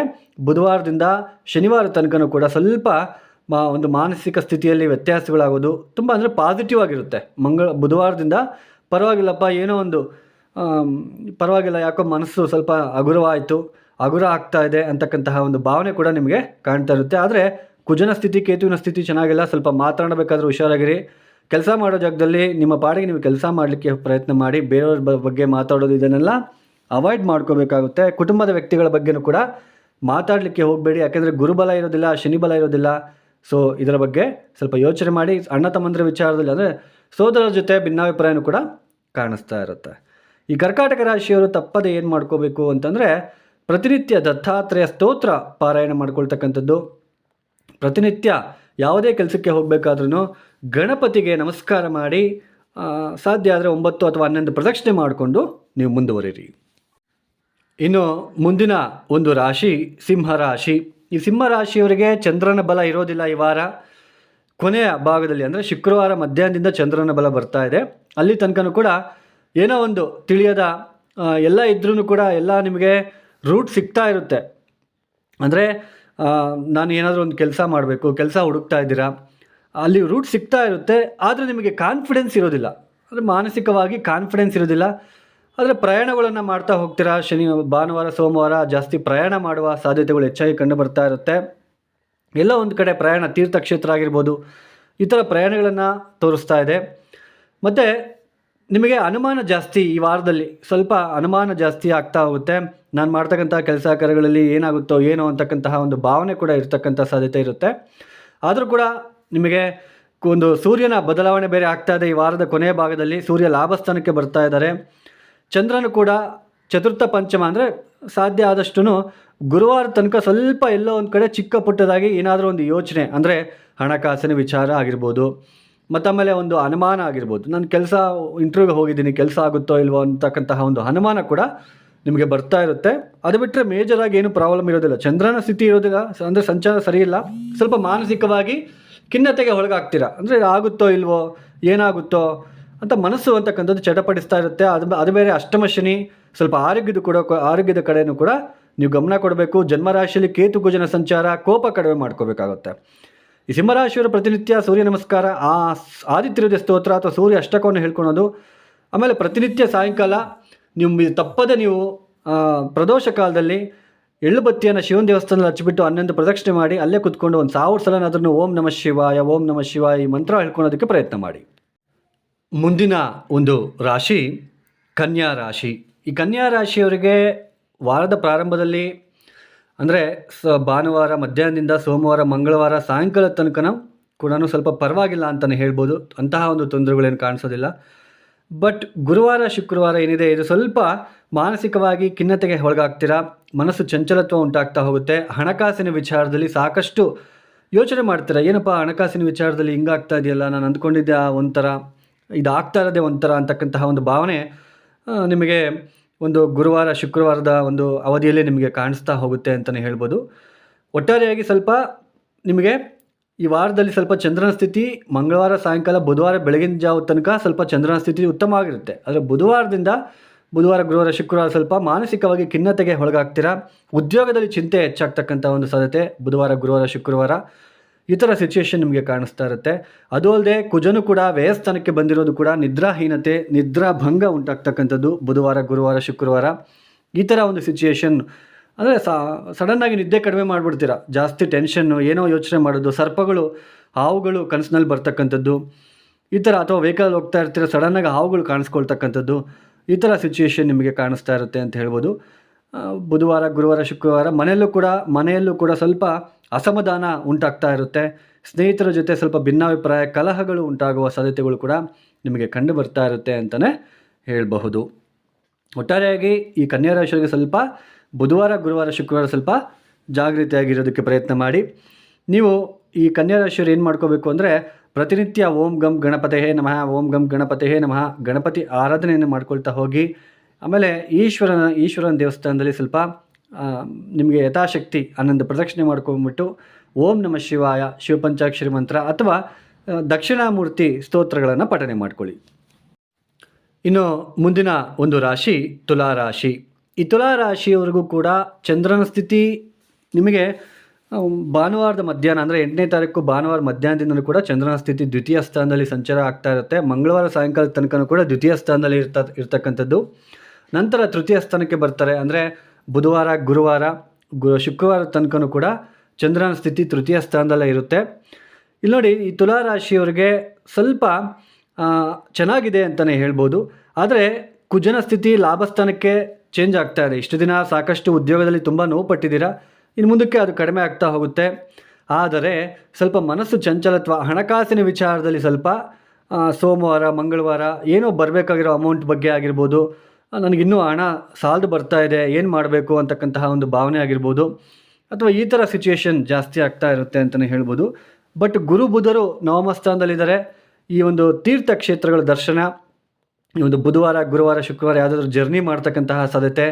ಬುಧವಾರದಿಂದ ಶನಿವಾರ ತನಕನೂ ಕೂಡ ಸ್ವಲ್ಪ ಒಂದು ಮಾನಸಿಕ ಸ್ಥಿತಿಯಲ್ಲಿ ವ್ಯತ್ಯಾಸಗಳಾಗೋದು ತುಂಬ ಅಂದರೆ ಪಾಸಿಟಿವ್ ಆಗಿರುತ್ತೆ. ಬುಧವಾರದಿಂದ ಪರವಾಗಿಲ್ಲಪ್ಪ, ಏನೋ ಒಂದು ಪರವಾಗಿಲ್ಲ, ಯಾಕೋ ಮನಸ್ಸು ಸ್ವಲ್ಪ ಹಗುರ ಆಗ್ತಾ ಇದೆ ಅಂತಕ್ಕಂತಹ ಒಂದು ಭಾವನೆ ಕೂಡ ನಿಮಗೆ ಕಾಣ್ತಾ ಇರುತ್ತೆ. ಆದರೆ ಕುಜನ ಸ್ಥಿತಿ, ಕೇತುವಿನ ಸ್ಥಿತಿ ಚೆನ್ನಾಗಿಲ್ಲ. ಸ್ವಲ್ಪ ಮಾತನಾಡಬೇಕಾದ್ರೂ ಹುಷಾರಾಗಿರಿ. ಕೆಲಸ ಮಾಡೋ ಜಾಗದಲ್ಲಿ ನಿಮ್ಮ ಪಾಡಿಗೆ ನೀವು ಕೆಲಸ ಮಾಡಲಿಕ್ಕೆ ಪ್ರಯತ್ನ ಮಾಡಿ. ಬೇರೆಯವ್ರ ಬಗ್ಗೆ ಮಾತಾಡೋದು ಇದನ್ನೆಲ್ಲ ಅವಾಯ್ಡ್ ಮಾಡ್ಕೋಬೇಕಾಗುತ್ತೆ. ಕುಟುಂಬದ ವ್ಯಕ್ತಿಗಳ ಬಗ್ಗೆನೂ ಕೂಡ ಮಾತಾಡಲಿಕ್ಕೆ ಹೋಗಬೇಡಿ, ಯಾಕೆಂದರೆ ಗುರುಬಲ ಇರೋದಿಲ್ಲ, ಶನಿಬಲ ಇರೋದಿಲ್ಲ. ಸೊ ಇದರ ಬಗ್ಗೆ ಸ್ವಲ್ಪ ಯೋಚನೆ ಮಾಡಿ. ಅಣ್ಣ ತಮ್ಮಂದಿರ ವಿಚಾರದಲ್ಲಿ ಅಂದರೆ ಸೋದರರ ಜೊತೆ ಭಿನ್ನಾಭಿಪ್ರಾಯನೂ ಕೂಡ ಕಾಣಿಸ್ತಾ ಇರುತ್ತೆ. ಈ ಕರ್ಕಾಟಕ ರಾಶಿಯವರು ತಪ್ಪದೆ ಏನು ಮಾಡ್ಕೋಬೇಕು ಅಂತಂದರೆ, ಪ್ರತಿನಿತ್ಯ ದತ್ತಾತ್ರೇಯ ಸ್ತೋತ್ರ ಪಾರಾಯಣ ಮಾಡ್ಕೊಳ್ತಕ್ಕಂಥದ್ದು. ಪ್ರತಿನಿತ್ಯ ಯಾವುದೇ ಕೆಲಸಕ್ಕೆ ಹೋಗಬೇಕಾದ್ರೂ ಗಣಪತಿಗೆ ನಮಸ್ಕಾರ ಮಾಡಿ, ಸಾಧ್ಯ ಆದರೆ 9 ಅಥವಾ 11 ಪ್ರದಕ್ಷಿಣೆ ಮಾಡಿಕೊಂಡು ನೀವು ಮುಂದುವರಿರಿ. ಇನ್ನು ಮುಂದಿನ ಒಂದು ರಾಶಿ ಸಿಂಹರಾಶಿ. ಈ ಸಿಂಹರಾಶಿಯವರಿಗೆ ಚಂದ್ರನ ಬಲ ಇರೋದಿಲ್ಲ ಈ ವಾರ. ಕೊನೆಯ ಭಾಗದಲ್ಲಿ ಅಂದರೆ ಶುಕ್ರವಾರ ಮಧ್ಯಾಹ್ನದಿಂದ ಚಂದ್ರನ ಬಲ ಬರ್ತಾ ಇದೆ. ಅಲ್ಲಿ ತನಕನೂ ಕೂಡ ಏನೋ ಒಂದು ತಿಳಿಯದ ಎಲ್ಲ ಇದ್ರೂ ಕೂಡ ಎಲ್ಲ ನಿಮಗೆ ರೂಟ್ ಸಿಗ್ತಾ ಇರುತ್ತೆ. ಅಂದರೆ ನಾನು ಏನಾದರೂ ಒಂದು ಕೆಲಸ ಮಾಡಬೇಕು, ಕೆಲಸ ಹುಡುಕ್ತಾ ಇದ್ದೀರಾ, ಅಲ್ಲಿ ರೂಟ್ ಸಿಗ್ತಾ ಇರುತ್ತೆ. ಆದರೆ ನಿಮಗೆ ಕಾನ್ಫಿಡೆನ್ಸ್ ಇರೋದಿಲ್ಲ, ಅಂದರೆ ಮಾನಸಿಕವಾಗಿ ಕಾನ್ಫಿಡೆನ್ಸ್ ಇರೋದಿಲ್ಲ. ಆದರೆ ಪ್ರಯಾಣಗಳನ್ನು ಮಾಡ್ತಾ ಹೋಗ್ತೀರಾ. ಭಾನುವಾರ ಸೋಮವಾರ ಜಾಸ್ತಿ ಪ್ರಯಾಣ ಮಾಡುವ ಸಾಧ್ಯತೆಗಳು ಹೆಚ್ಚಾಗಿ ಕಂಡು ಬರ್ತಾ ಇರುತ್ತೆ. ಎಲ್ಲ ಒಂದು ಕಡೆ ಪ್ರಯಾಣ, ತೀರ್ಥಕ್ಷೇತ್ರ ಆಗಿರ್ಬೋದು, ಈ ಥರ ಪ್ರಯಾಣಗಳನ್ನು ತೋರಿಸ್ತಾ ಇದೆ. ಮತ್ತು ನಿಮಗೆ ಅನುಮಾನ ಜಾಸ್ತಿ, ಈ ವಾರದಲ್ಲಿ ಸ್ವಲ್ಪ ಅನುಮಾನ ಜಾಸ್ತಿ ಆಗ್ತಾ ಹೋಗುತ್ತೆ. ನಾನು ಮಾಡ್ತಕ್ಕಂಥ ಕೆಲಸ ಕಾರ್ಯಗಳಲ್ಲಿ ಏನಾಗುತ್ತೋ ಏನೋ ಅಂತಕ್ಕಂತಹ ಒಂದು ಭಾವನೆ ಕೂಡ ಇರ್ತಕ್ಕಂಥ ಸಾಧ್ಯತೆ ಇರುತ್ತೆ. ಆದರೂ ಕೂಡ ನಿಮಗೆ ಒಂದು ಸೂರ್ಯನ ಬದಲಾವಣೆ ಬೇರೆ ಆಗ್ತಾ ಇದೆ. ಈ ವಾರದ ಕೊನೆಯ ಭಾಗದಲ್ಲಿ ಸೂರ್ಯ ಲಾಭಸ್ಥಾನಕ್ಕೆ ಬರ್ತಾ ಇದ್ದಾರೆ. ಚಂದ್ರನು ಕೂಡ ಚತುರ್ಥ ಪಂಚಮ, ಅಂದರೆ ಸಾಧ್ಯ ಆದಷ್ಟು ಗುರುವಾರ ತನಕ ಸ್ವಲ್ಪ ಎಲ್ಲೋ ಒಂದು ಕಡೆ ಚಿಕ್ಕ ಪುಟ್ಟದಾಗಿ ಏನಾದರೂ ಒಂದು ಯೋಚನೆ, ಅಂದರೆ ಹಣಕಾಸಿನ ವಿಚಾರ ಆಗಿರ್ಬೋದು, ಮತ್ತು ಆಮೇಲೆ ಒಂದು ಅನುಮಾನ ಆಗಿರ್ಬೋದು. ನಾನು ಇಂಟರ್ವ್ಯೂಗೆ ಹೋಗಿದ್ದೀನಿ, ಕೆಲಸ ಆಗುತ್ತೋ ಇಲ್ವೋ ಅಂತಕ್ಕಂತಹ ಒಂದು ಅನುಮಾನ ಕೂಡ ನಿಮಗೆ ಬರ್ತಾ ಇರುತ್ತೆ. ಅದು ಬಿಟ್ಟರೆ ಮೇಜರಾಗಿ ಏನು ಪ್ರಾಬ್ಲಮ್ ಇರೋದಿಲ್ಲ. ಚಂದ್ರನ ಸ್ಥಿತಿ ಇರೋದಿಲ್ಲ, ಅಂದರೆ ಸಂಚಾರ ಸರಿ ಇಲ್ಲ. ಸ್ವಲ್ಪ ಮಾನಸಿಕವಾಗಿ ಖಿನ್ನತೆಗೆ ಒಳಗಾಗ್ತೀರಾ, ಅಂದರೆ ಆಗುತ್ತೋ ಇಲ್ವೋ, ಏನಾಗುತ್ತೋ ಅಂತ ಮನಸ್ಸು ಅಂತಕ್ಕಂಥದ್ದು ಚಟಪಡಿಸ್ತಾ ಇರುತ್ತೆ. ಅದು ಬೇರೆ ಅಷ್ಟಮ ಶನಿ, ಸ್ವಲ್ಪ ಆರೋಗ್ಯದ ಕಡೆಯೂ ಕೂಡ ನೀವು ಗಮನ ಕೊಡಬೇಕು. ಜನ್ಮರಾಶಿಯಲ್ಲಿ ಕೇತು ಕುಜನ ಸಂಚಾರ, ಕೋಪ ಕಡಿಮೆ ಮಾಡ್ಕೋಬೇಕಾಗುತ್ತೆ. ಈ ಸಿಂಹರಾಶಿಯವರು ಪ್ರತಿನಿತ್ಯ ಸೂರ್ಯ ನಮಸ್ಕಾರ, ಆದಿತ್ಯ ಹೃದಯ ಸ್ತೋತ್ರ ಅಥವಾ ಸೂರ್ಯ ಅಷ್ಟಕವನ್ನು ಹೇಳ್ಕೊಳೋದು. ಆಮೇಲೆ ಪ್ರತಿನಿತ್ಯ ಸಾಯಂಕಾಲ ನೀವು ತಪ್ಪದೆ ನೀವು ಪ್ರದೋಷ ಕಾಲದಲ್ಲಿ ಎಳ್ಳು ಬತ್ತಿಯನ್ನು ಶಿವನ ದೇವಸ್ಥಾನದಲ್ಲಿ ಹಚ್ಚಿಬಿಟ್ಟು 11 ಪ್ರದಕ್ಷಿಣೆ ಮಾಡಿ, ಅಲ್ಲೇ ಕುತ್ಕೊಂಡು 1000 ಸಲನಾದ್ರೂ ಓಂ ನಮಃ ಶಿವಾಯ ಈ ಮಂತ್ರ ಹೇಳ್ಕೊಳೋದಕ್ಕೆ ಪ್ರಯತ್ನ ಮಾಡಿ. ಮುಂದಿನ ಒಂದು ರಾಶಿ ಕನ್ಯಾ ರಾಶಿ. ಈ ಕನ್ಯಾ ರಾಶಿಯವರಿಗೆ ವಾರದ ಪ್ರಾರಂಭದಲ್ಲಿ ಅಂದರೆ ಭಾನುವಾರ ಮಧ್ಯಾಹ್ನದಿಂದ ಸೋಮವಾರ ಮಂಗಳವಾರ ಸಾಯಂಕಾಲ ತನಕ ಕೂಡ ಸ್ವಲ್ಪ ಪರವಾಗಿಲ್ಲ ಅಂತಲೇ ಹೇಳ್ಬೋದು. ಅಂತಹ ಒಂದು ತೊಂದರೆಗಳೇನು ಕಾಣಿಸೋದಿಲ್ಲ. ಬಟ್ ಗುರುವಾರ ಶುಕ್ರವಾರ ಏನಿದೆ, ಇದು ಸ್ವಲ್ಪ ಮಾನಸಿಕವಾಗಿ ಖಿನ್ನತೆಗೆ ಒಳಗಾಗ್ತೀರಾ. ಮನಸ್ಸು ಚಂಚಲತ್ವ ಉಂಟಾಗ್ತಾ ಹೋಗುತ್ತೆ. ಹಣಕಾಸಿನ ವಿಚಾರದಲ್ಲಿ ಸಾಕಷ್ಟು ಯೋಚನೆ ಮಾಡ್ತೀರಾ. ಏನಪ್ಪ ಹಣಕಾಸಿನ ವಿಚಾರದಲ್ಲಿ ಹಿಂಗಾಗ್ತಾ ಇದೆಯಲ್ಲ, ನಾನು ಅಂದ್ಕೊಂಡಿದ್ದೆ ಒಂಥರ, ಇದು ಆಗ್ತಾ ಇರೋದೇ ಒಂಥರ ಅಂತಕ್ಕಂತಹ ಒಂದು ಭಾವನೆ ನಿಮಗೆ ಒಂದು ಗುರುವಾರ ಶುಕ್ರವಾರದ ಒಂದು ಅವಧಿಯಲ್ಲಿ ನಿಮಗೆ ಕಾಣಿಸ್ತಾ ಹೋಗುತ್ತೆ ಅಂತಲೇ ಹೇಳ್ಬೋದು. ಒಟ್ಟಾರೆಯಾಗಿ ಸ್ವಲ್ಪ ನಿಮಗೆ ಈ ವಾರದಲ್ಲಿ ಸ್ವಲ್ಪ ಚಂದ್ರನ ಸ್ಥಿತಿ ಮಂಗಳವಾರ ಸಾಯಂಕಾಲ, ಬುಧವಾರ ಬೆಳಗಿನ ಜಾವ ತನಕ ಸ್ವಲ್ಪ ಚಂದ್ರನ ಸ್ಥಿತಿ ಉತ್ತಮವಾಗಿರುತ್ತೆ. ಆದರೆ ಬುಧವಾರ ಗುರುವಾರ ಶುಕ್ರವಾರ ಸ್ವಲ್ಪ ಮಾನಸಿಕವಾಗಿ ಖಿನ್ನತೆಗೆ ಒಳಗಾಗ್ತೀರಾ. ಉದ್ಯೋಗದಲ್ಲಿ ಚಿಂತೆ ಹೆಚ್ಚಾಗ್ತಕ್ಕಂಥ ಒಂದು ಸಾಧ್ಯತೆ ಬುಧವಾರ ಗುರುವಾರ ಶುಕ್ರವಾರ ಈ ಥರ ಸಿಚುವೇಶನ್ ನಿಮಗೆ ಕಾಣಿಸ್ತಾ ಇರುತ್ತೆ. ಅದು ಅಲ್ಲದೆ ಕುಜನು ಕೂಡ ವ್ಯಯಸ್ಥಾನಕ್ಕೆ ಬಂದಿರೋದು ಕೂಡ ನಿದ್ರಾಹೀನತೆ, ನಿದ್ರಾಭಂಗ ಉಂಟಾಗ್ತಕ್ಕಂಥದ್ದು ಬುಧವಾರ ಗುರುವಾರ ಶುಕ್ರವಾರ. ಈ ಥರ ಒಂದು ಸಿಚುವೇಶನ್, ಅಂದರೆ ಸಡನ್ನಾಗಿ ನಿದ್ದೆ ಕಡಿಮೆ ಮಾಡಿಬಿಡ್ತೀರಾ. ಜಾಸ್ತಿ ಟೆನ್ಷನ್ನು, ಏನೋ ಯೋಚನೆ ಮಾಡೋದು, ಸರ್ಪಗಳು ಹಾವುಗಳು ಕನಸಿನಲ್ಲಿ ಬರ್ತಕ್ಕಂಥದ್ದು ಈ ಥರ, ಅಥವಾ ವೆಹಿಕಲ್ ಹೋಗ್ತಾ ಇರ್ತೀರ ಸಡನ್ನಾಗಿ ಹಾವುಗಳು ಕಾಣಿಸ್ಕೊಳ್ತಕ್ಕಂಥದ್ದು, ಈ ಥರ ಸಿಚುವೇಶನ್ ನಿಮಗೆ ಕಾಣಿಸ್ತಾ ಇರುತ್ತೆ ಅಂತ ಹೇಳ್ಬೋದು. ಬುಧವಾರ ಗುರುವಾರ ಶುಕ್ರವಾರ ಮನೆಯಲ್ಲೂ ಕೂಡ ಸ್ವಲ್ಪ ಅಸಮಾಧಾನ ಉಂಟಾಗ್ತಾ ಇರುತ್ತೆ. ಸ್ನೇಹಿತರ ಜೊತೆ ಸ್ವಲ್ಪ ಭಿನ್ನಾಭಿಪ್ರಾಯ, ಕಲಹಗಳು ಉಂಟಾಗುವ ಸಾಧ್ಯತೆಗಳು ಕೂಡ ನಿಮಗೆ ಕಂಡು ಬರ್ತಾ ಇರುತ್ತೆ ಅಂತಲೇ ಹೇಳಬಹುದು. ಒಟ್ಟಾರೆಯಾಗಿ ಈ ಕನ್ಯಾ ರಾಶಿಯವರಿಗೆ ಸ್ವಲ್ಪ ಬುಧವಾರ ಗುರುವಾರ ಶುಕ್ರವಾರ ಸ್ವಲ್ಪ ಜಾಗೃತಿಯಾಗಿರೋದಕ್ಕೆ ಪ್ರಯತ್ನ ಮಾಡಿ. ನೀವು ಈ ಕನ್ಯಾ ರಾಶಿಯವರು ಏನು ಮಾಡ್ಕೋಬೇಕು ಅಂದರೆ, ಪ್ರತಿನಿತ್ಯ ಓಂ ಗಂ ಗಣಪತಯೇ ನಮಃ, ಓಂ ಗಂ ಗಣಪತಯೇ ನಮಃ, ಗಣಪತಿ ಆರಾಧನೆಯನ್ನು ಮಾಡ್ಕೊಳ್ತಾ ಹೋಗಿ. ಆಮೇಲೆ ಈಶ್ವರನ ದೇವಸ್ಥಾನದಲ್ಲಿ ಸ್ವಲ್ಪ ನಿಮಗೆ ಯಥಾಶಕ್ತಿ 11 ಪ್ರದಕ್ಷಿಣೆ ಮಾಡ್ಕೊಂಡ್ಬಿಟ್ಟು ಓಂ ನಮಃ ಶಿವಾಯ, ಶಿವಪಂಚಾಕ್ಷರಿ ಮಂತ್ರ ಅಥವಾ ದಕ್ಷಿಣಾಮೂರ್ತಿ ಸ್ತೋತ್ರಗಳನ್ನು ಪಠನೆ ಮಾಡ್ಕೊಳ್ಳಿ. ಇನ್ನು ಮುಂದಿನ ಒಂದು ರಾಶಿ ತುಲಾ ರಾಶಿ. ಈ ತುಲಾ ರಾಶಿಯವರೆಗೂ ಕೂಡ ಚಂದ್ರನ ಸ್ಥಿತಿ ನಿಮಗೆ ಭಾನುವಾರದ ಮಧ್ಯಾಹ್ನ ಅಂದರೆ 8ನೇ ತಾರೀಕು ಭಾನುವಾರ ಮಧ್ಯಾಹ್ನದಿಂದಲೂ ಕೂಡ ಚಂದ್ರನ ಸ್ಥಿತಿ ದ್ವಿತೀಯ ಸ್ಥಾನದಲ್ಲಿ ಸಂಚಾರ ಆಗ್ತಾ ಇರುತ್ತೆ. ಮಂಗಳವಾರ ಸಾಯಂಕಾಲದ ತನಕ ಕೂಡ ದ್ವಿತೀಯ ಸ್ಥಾನದಲ್ಲಿ ಇರ್ತಕ್ಕಂಥದ್ದು. ನಂತರ ತೃತೀಯ ಸ್ಥಾನಕ್ಕೆ ಬರ್ತಾರೆ. ಅಂದರೆ ಬುಧವಾರ, ಗುರುವಾರ, ಶುಕ್ರವಾರ ತನಕ ಕೂಡ ಚಂದ್ರನ ಸ್ಥಿತಿ ತೃತೀಯ ಸ್ಥಾನದಲ್ಲೇ ಇರುತ್ತೆ. ಇಲ್ಲಿ ನೋಡಿ, ಈ ತುಲಾ ರಾಶಿಯವರಿಗೆ ಸ್ವಲ್ಪ ಚೆನ್ನಾಗಿದೆ ಅಂತಲೇ ಹೇಳ್ಬೋದು. ಆದರೆ ಕುಜನ ಸ್ಥಿತಿ ಲಾಭಸ್ಥಾನಕ್ಕೆ ಚೇಂಜ್ ಆಗ್ತಾ ಇದೆ. ಇಷ್ಟು ದಿನ ಸಾಕಷ್ಟು ಉದ್ಯೋಗದಲ್ಲಿ ತುಂಬ ನೋವು ಪಟ್ಟಿದ್ದೀರಾ. ಇನ್ನು ಮುಂದಕ್ಕೆ ಅದು ಕಡಿಮೆ ಆಗ್ತಾ ಹೋಗುತ್ತೆ. ಆದರೆ ಸ್ವಲ್ಪ ಮನಸ್ಸು ಚಂಚಲತ್ವ, ಹಣಕಾಸಿನ ವಿಚಾರದಲ್ಲಿ ಸ್ವಲ್ಪ ಸೋಮವಾರ, ಮಂಗಳವಾರ ಏನೋ ಬರಬೇಕಾಗಿರೋ ಅಮೌಂಟ್ ಬಗ್ಗೆ ಆಗಿರ್ಬೋದು, ನನಗಿನ್ನೂ ಹಣ ಸಾಲದು ಬರ್ತಾ ಇದೆ, ಏನು ಮಾಡಬೇಕು ಅಂತಕ್ಕಂತಹ ಒಂದು ಭಾವನೆ ಆಗಿರ್ಬೋದು, ಅಥವಾ ಈ ಥರ ಸಿಚುಯೇಷನ್ ಜಾಸ್ತಿ ಆಗ್ತಾ ಇರುತ್ತೆ ಅಂತಲೇ ಹೇಳ್ಬೋದು. ಬಟ್ ಗುರು ಬುಧರು ನವಮ ಸ್ಥಾನದಲ್ಲಿದ್ದಾರೆ. ಈ ಒಂದು ತೀರ್ಥ ಕ್ಷೇತ್ರಗಳ ದರ್ಶನ, ಈ ಒಂದು ಬುಧವಾರ, ಗುರುವಾರ, ಶುಕ್ರವಾರ ಯಾವುದಾದ್ರೂ ಜರ್ನಿ ಮಾಡ್ತಕ್ಕಂತಹ ಸಾಧ್ಯತೆ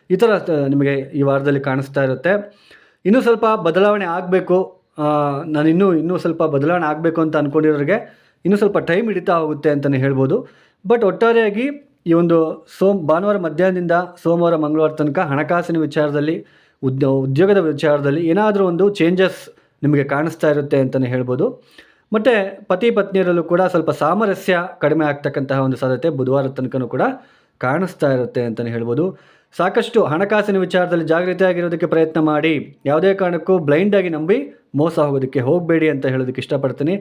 ಈ ಥರ ನಿಮಗೆ ಈ ವಾರದಲ್ಲಿ ಕಾಣಿಸ್ತಾ ಇರುತ್ತೆ. ಇನ್ನೂ ಸ್ವಲ್ಪ ಬದಲಾವಣೆ ಆಗಬೇಕು, ನಾನು ಇನ್ನೂ ಸ್ವಲ್ಪ ಬದಲಾವಣೆ ಆಗಬೇಕು ಅಂತ ಅಂದ್ಕೊಂಡಿರೋರಿಗೆ ಇನ್ನೂ ಸ್ವಲ್ಪ ಟೈಮ್ ಹಿಡಿತಾ ಹೋಗುತ್ತೆ ಅಂತಲೇ ಹೇಳ್ಬೋದು. ಬಟ್ ಒಟ್ಟಾರೆಯಾಗಿ ಈ ಒಂದು ಭಾನುವಾರ ಮಧ್ಯಾಹ್ನದಿಂದ ಸೋಮವಾರ, ಮಂಗಳವಾರ ತನಕ ಹಣಕಾಸಿನ ವಿಚಾರದಲ್ಲಿ, ಉದ್ಯೋಗದ ವಿಚಾರದಲ್ಲಿ ಏನಾದರೂ ಒಂದು ಚೇಂಜಸ್ ನಿಮಗೆ ಕಾಣಿಸ್ತಾ ಇರುತ್ತೆ ಅಂತಲೇ ಹೇಳ್ಬೋದು. ಮತ್ತು ಪತಿ ಪತ್ನಿಯರಲ್ಲೂ ಕೂಡ ಸ್ವಲ್ಪ ಸಾಮರಸ್ಯ ಕಡಿಮೆ ಆಗ್ತಕ್ಕಂತಹ ಒಂದು ಸಾಧ್ಯತೆ ಬುಧವಾರ ತನಕ ಕೂಡ ಕಾಣಿಸ್ತಾ ಇರುತ್ತೆ ಅಂತಲೇ ಹೇಳ್ಬೋದು. ಸಾಕಷ್ಟು ಹಣಕಾಸಿನ ವಿಚಾರದಲ್ಲಿ ಜಾಗೃತಿಯಾಗಿರೋದಕ್ಕೆ ಪ್ರಯತ್ನ ಮಾಡಿ. ಯಾವುದೇ ಕಾರಣಕ್ಕೂ ಬ್ಲೈಂಡಾಗಿ ನಂಬಿ ಮೋಸ ಹೋಗೋದಕ್ಕೆ ಹೋಗಬೇಡಿ ಅಂತ ಹೇಳೋದಕ್ಕೆ ಇಷ್ಟಪಡ್ತೀನಿ.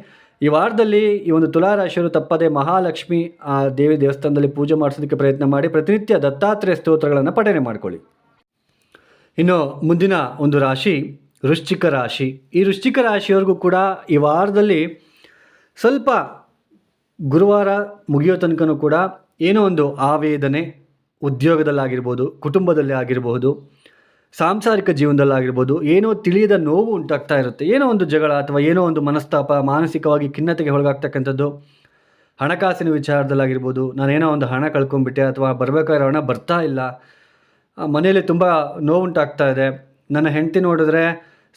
ಈ ವಾರದಲ್ಲಿ ಈ ಒಂದು ತುಲಾ ರಾಶಿಯವರು ತಪ್ಪದೆ ಮಹಾಲಕ್ಷ್ಮಿ ದೇವಿ ದೇವಸ್ಥಾನದಲ್ಲಿ ಪೂಜೆ ಮಾಡಿಸೋದಕ್ಕೆ ಪ್ರಯತ್ನ ಮಾಡಿ. ಪ್ರತಿನಿತ್ಯ ದತ್ತಾತ್ರೇಯ ಸ್ತೋತ್ರಗಳನ್ನು ಪಠನೆ ಮಾಡಿಕೊಳ್ಳಿ. ಇನ್ನು ಮುಂದಿನ ಒಂದು ರಾಶಿ ವೃಶ್ಚಿಕ ರಾಶಿ. ಈ ವೃಶ್ಚಿಕ ರಾಶಿಯವರೆಗೂ ಕೂಡ ಈ ವಾರದಲ್ಲಿ ಸ್ವಲ್ಪ ಗುರುವಾರ ಮುಗಿಯೋ ತನಕ ಕೂಡ ಏನೋ ಒಂದು ಆವೇದನೆ, ಉದ್ಯೋಗದಲ್ಲಾಗಿರ್ಬೋದು, ಕುಟುಂಬದಲ್ಲಿ ಆಗಿರಬಹುದು, ಸಾಂಸಾರಿಕ ಜೀವನದಲ್ಲಾಗಿರ್ಬೋದು, ಏನೋ ತಿಳಿಯದ ನೋವು ಉಂಟಾಗ್ತಾ ಇರುತ್ತೆ. ಏನೋ ಒಂದು ಜಗಳ ಅಥವಾ ಏನೋ ಒಂದು ಮನಸ್ತಾಪ, ಮಾನಸಿಕವಾಗಿ ಖಿನ್ನತೆಗೆ ಒಳಗಾಗ್ತಕ್ಕಂಥದ್ದು. ಹಣಕಾಸಿನ ವಿಚಾರದಲ್ಲಾಗಿರ್ಬೋದು, ನಾನೇನೋ ಒಂದು ಹಣ ಕಳ್ಕೊಂಡ್ಬಿಟ್ಟೆ ಅಥವಾ ಬರಬೇಕಾಗಿರೋ ಹಣ ಬರ್ತಾ ಇಲ್ಲ, ಮನೆಯಲ್ಲಿ ತುಂಬ ನೋವುಂಟಾಗ್ತಾ ಇದೆ, ನನ್ನ ಹೆಂಡತಿ ನೋಡಿದ್ರೆ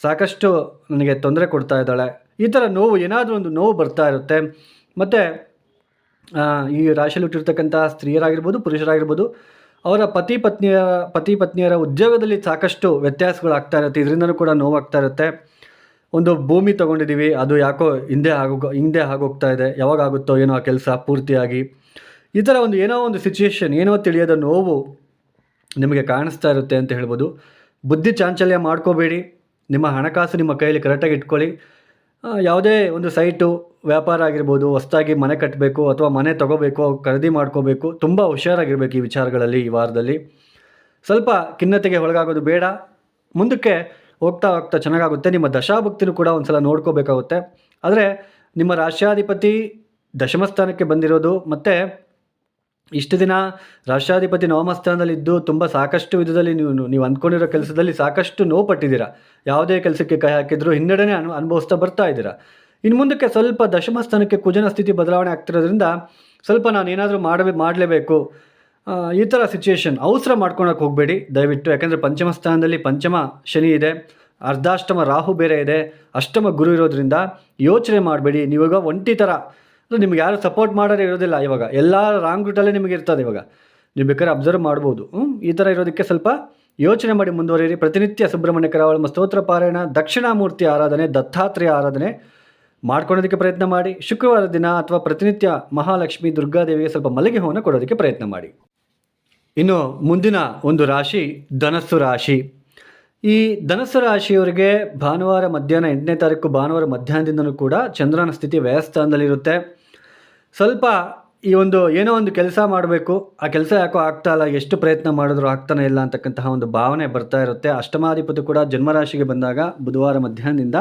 ಸಾಕಷ್ಟು ನನಗೆ ತೊಂದರೆ ಕೊಡ್ತಾ ಇದ್ದಾಳೆ, ಈ ಥರ ನೋವು, ಏನಾದರೂ ಒಂದು ನೋವು ಬರ್ತಾ ಇರುತ್ತೆ. ಮತ್ತು ಈ ರಾಶಿಯಲ್ಲಿ ಹುಟ್ಟಿರ್ತಕ್ಕಂಥ ಸ್ತ್ರೀಯರಾಗಿರ್ಬೋದು, ಪುರುಷರಾಗಿರ್ಬೋದು, ಅವರ ಪತಿ ಪತ್ನಿಯರ ಉದ್ಯೋಗದಲ್ಲಿ ಸಾಕಷ್ಟು ವ್ಯತ್ಯಾಸಗಳಾಗ್ತಾ ಇರುತ್ತೆ. ಇದರಿಂದಲೂ ಕೂಡ ನೋವಾಗ್ತಾ ಇರುತ್ತೆ. ಒಂದು ಭೂಮಿ ತೊಗೊಂಡಿದ್ದೀವಿ, ಅದು ಯಾಕೋ ಹಿಂದೆ ಆಗೋಗ್ತಾ ಇದೆ, ಯಾವಾಗ ಆಗುತ್ತೋ ಏನೋ ಆ ಕೆಲಸ ಪೂರ್ತಿಯಾಗಿ, ಈ ಥರ ಒಂದು ಏನೋ ಒಂದು ಸಿಚುಯೇಷನ್, ಏನೋ ತಿಳಿಯದ ನೋವು ನಿಮಗೆ ಕಾಣಿಸ್ತಾ ಇರುತ್ತೆ ಅಂತ ಹೇಳ್ಬೋದು. ಬುದ್ಧಿ ಚಾಂಚಲ್ಯ ಮಾಡ್ಕೋಬೇಡಿ. ನಿಮ್ಮ ಹಣಕಾಸು ನಿಮ್ಮ ಕೈಯಲ್ಲಿ ಕರೆಕ್ಟಾಗಿ ಇಟ್ಕೊಳ್ಳಿ. ಯಾವುದೇ ಒಂದು ಸೈಟು, ವ್ಯಾಪಾರ ಆಗಿರ್ಬೋದು, ಹೊಸದಾಗಿ ಮನೆ ಕಟ್ಟಬೇಕು ಅಥವಾ ಮನೆ ತೊಗೋಬೇಕು, ಖರೀದಿ ಮಾಡ್ಕೋಬೇಕು, ತುಂಬ ಹುಷಾರಾಗಿರಬೇಕು ಈ ವಿಚಾರಗಳಲ್ಲಿ. ಈ ವಾರದಲ್ಲಿ ಸ್ವಲ್ಪ ಖಿನ್ನತೆಗೆ ಒಳಗಾಗೋದು ಬೇಡ. ಮುಂದಕ್ಕೆ ಹೋಗ್ತಾ ಹೋಗ್ತಾ ಚೆನ್ನಾಗಾಗುತ್ತೆ. ನಿಮ್ಮ ದಶಾಭುಕ್ತಿನೂ ಕೂಡ ಒಂದು ಸಲ ನೋಡ್ಕೋಬೇಕಾಗುತ್ತೆ. ಆದರೆ ನಿಮ್ಮ ರಾಶ್ಯಾಧಿಪತಿ ದಶಮ ಸ್ಥಾನಕ್ಕೆ ಬಂದಿರೋದು, ಮತ್ತು ಇಷ್ಟು ದಿನ ರಾಷ್ಟ್ರಾಧಿಪತಿ ನವಮ ಸ್ಥಾನದಲ್ಲಿದ್ದು ತುಂಬ ಸಾಕಷ್ಟು ವಿಧದಲ್ಲಿ ನೀವು ಅಂದ್ಕೊಂಡಿರೋ ಕೆಲಸದಲ್ಲಿ ಸಾಕಷ್ಟು ನೋವು ಪಟ್ಟಿದ್ದೀರಾ. ಯಾವುದೇ ಕೆಲಸಕ್ಕೆ ಕೈ ಹಾಕಿದರೂ ಹಿನ್ನಡೆನೇ ಅನುಭವಿಸ್ತಾ ಬರ್ತಾ ಇದ್ದೀರಾ. ಇನ್ನು ಮುಂದಕ್ಕೆ ಸ್ವಲ್ಪ ದಶಮ ಸ್ಥಾನಕ್ಕೆ ಕುಜನ ಸ್ಥಿತಿ ಬದಲಾವಣೆ ಆಗ್ತಿರೋದ್ರಿಂದ ಸ್ವಲ್ಪ ನಾನು ಏನಾದರೂ ಮಾಡಲೇಬೇಕು, ಈ ಥರ ಸಿಚುಯೇಷನ್ ಅವಸರ ಮಾಡ್ಕೊಳಕ್ಕೆ ಹೋಗಬೇಡಿ ದಯವಿಟ್ಟು. ಯಾಕೆಂದರೆ ಪಂಚಮ ಸ್ಥಾನದಲ್ಲಿ ಪಂಚಮ ಶನಿ ಇದೆ, ಅರ್ಧಾಷ್ಟಮ ರಾಹು ಬೇರೆ ಇದೆ, ಅಷ್ಟಮ ಗುರು ಇರೋದ್ರಿಂದ ಯೋಚನೆ ಮಾಡಬೇಡಿ. ನೀವಾಗ ಒಂಟಿ ಥರ, ನಿಮ್ಗೆ ಯಾರು ಸಪೋರ್ಟ್ ಮಾಡೋರು ಇರೋದಿಲ್ಲ. ಇವಾಗ ಎಲ್ಲ ರಾಂಗ್ ರೂಟಲ್ಲೇ ನಿಮಗೆ ಇರ್ತದೆ. ಇವಾಗ ನೀವು ಬೇಕಾದ್ರೆ ಅಬ್ಸರ್ವ್ ಮಾಡ್ಬೋದು. ಈ ಥರ ಇರೋದಕ್ಕೆ ಸ್ವಲ್ಪ ಯೋಚನೆ ಮಾಡಿ ಮುಂದುವರಿಯಿರಿ. ಪ್ರತಿನಿತ್ಯ ಸುಬ್ರಹ್ಮಣ್ಯ ಕರಾವಳಮ ಸ್ತೋತ್ರ ಪಾರಾಯಣ, ದಕ್ಷಿಣಾಮೂರ್ತಿ ಆರಾಧನೆ, ದತ್ತಾತ್ರೇಯ ಆರಾಧನೆ ಮಾಡ್ಕೊಳ್ಳೋದಕ್ಕೆ ಪ್ರಯತ್ನ ಮಾಡಿ. ಶುಕ್ರವಾರ ದಿನ ಅಥವಾ ಪ್ರತಿನಿತ್ಯ ಮಹಾಲಕ್ಷ್ಮಿ ದುರ್ಗಾದೇವಿಗೆ ಸ್ವಲ್ಪ ಮಲ್ಲಿಗೆ ಹೂವನ್ನು ಕೊಡೋದಕ್ಕೆ ಪ್ರಯತ್ನ ಮಾಡಿ. ಇನ್ನು ಮುಂದಿನ ಒಂದು ರಾಶಿ ಧನಸ್ಸು ರಾಶಿ. ಈ ಧನಸ್ಸು ರಾಶಿಯವರಿಗೆ ಭಾನುವಾರ ಮಧ್ಯಾಹ್ನ 8ನೇ ತಾರೀಕು ಭಾನುವಾರ ಮಧ್ಯಾಹ್ನದಿಂದಲೂ ಕೂಡ ಚಂದ್ರನ ಸ್ಥಿತಿ ವ್ಯಯಸ್ಥಾನದಲ್ಲಿರುತ್ತೆ. ಸ್ವಲ್ಪ ಈ ಒಂದು ಏನೋ ಒಂದು ಕೆಲಸ ಮಾಡಬೇಕು, ಆ ಕೆಲಸ ಯಾಕೋ ಆಗ್ತಾ ಇಲ್ಲ, ಎಷ್ಟು ಪ್ರಯತ್ನ ಮಾಡಿದ್ರು ಆಗ್ತಾನೆ ಇಲ್ಲ ಅಂತಕ್ಕಂತಹ ಒಂದು ಭಾವನೆ ಬರ್ತಾ ಇರುತ್ತೆ. ಅಷ್ಟಮಾಧಿಪತಿ ಕೂಡ ಜನ್ಮರಾಶಿಗೆ ಬಂದಾಗ ಬುಧವಾರ ಮಧ್ಯಾಹ್ನದಿಂದ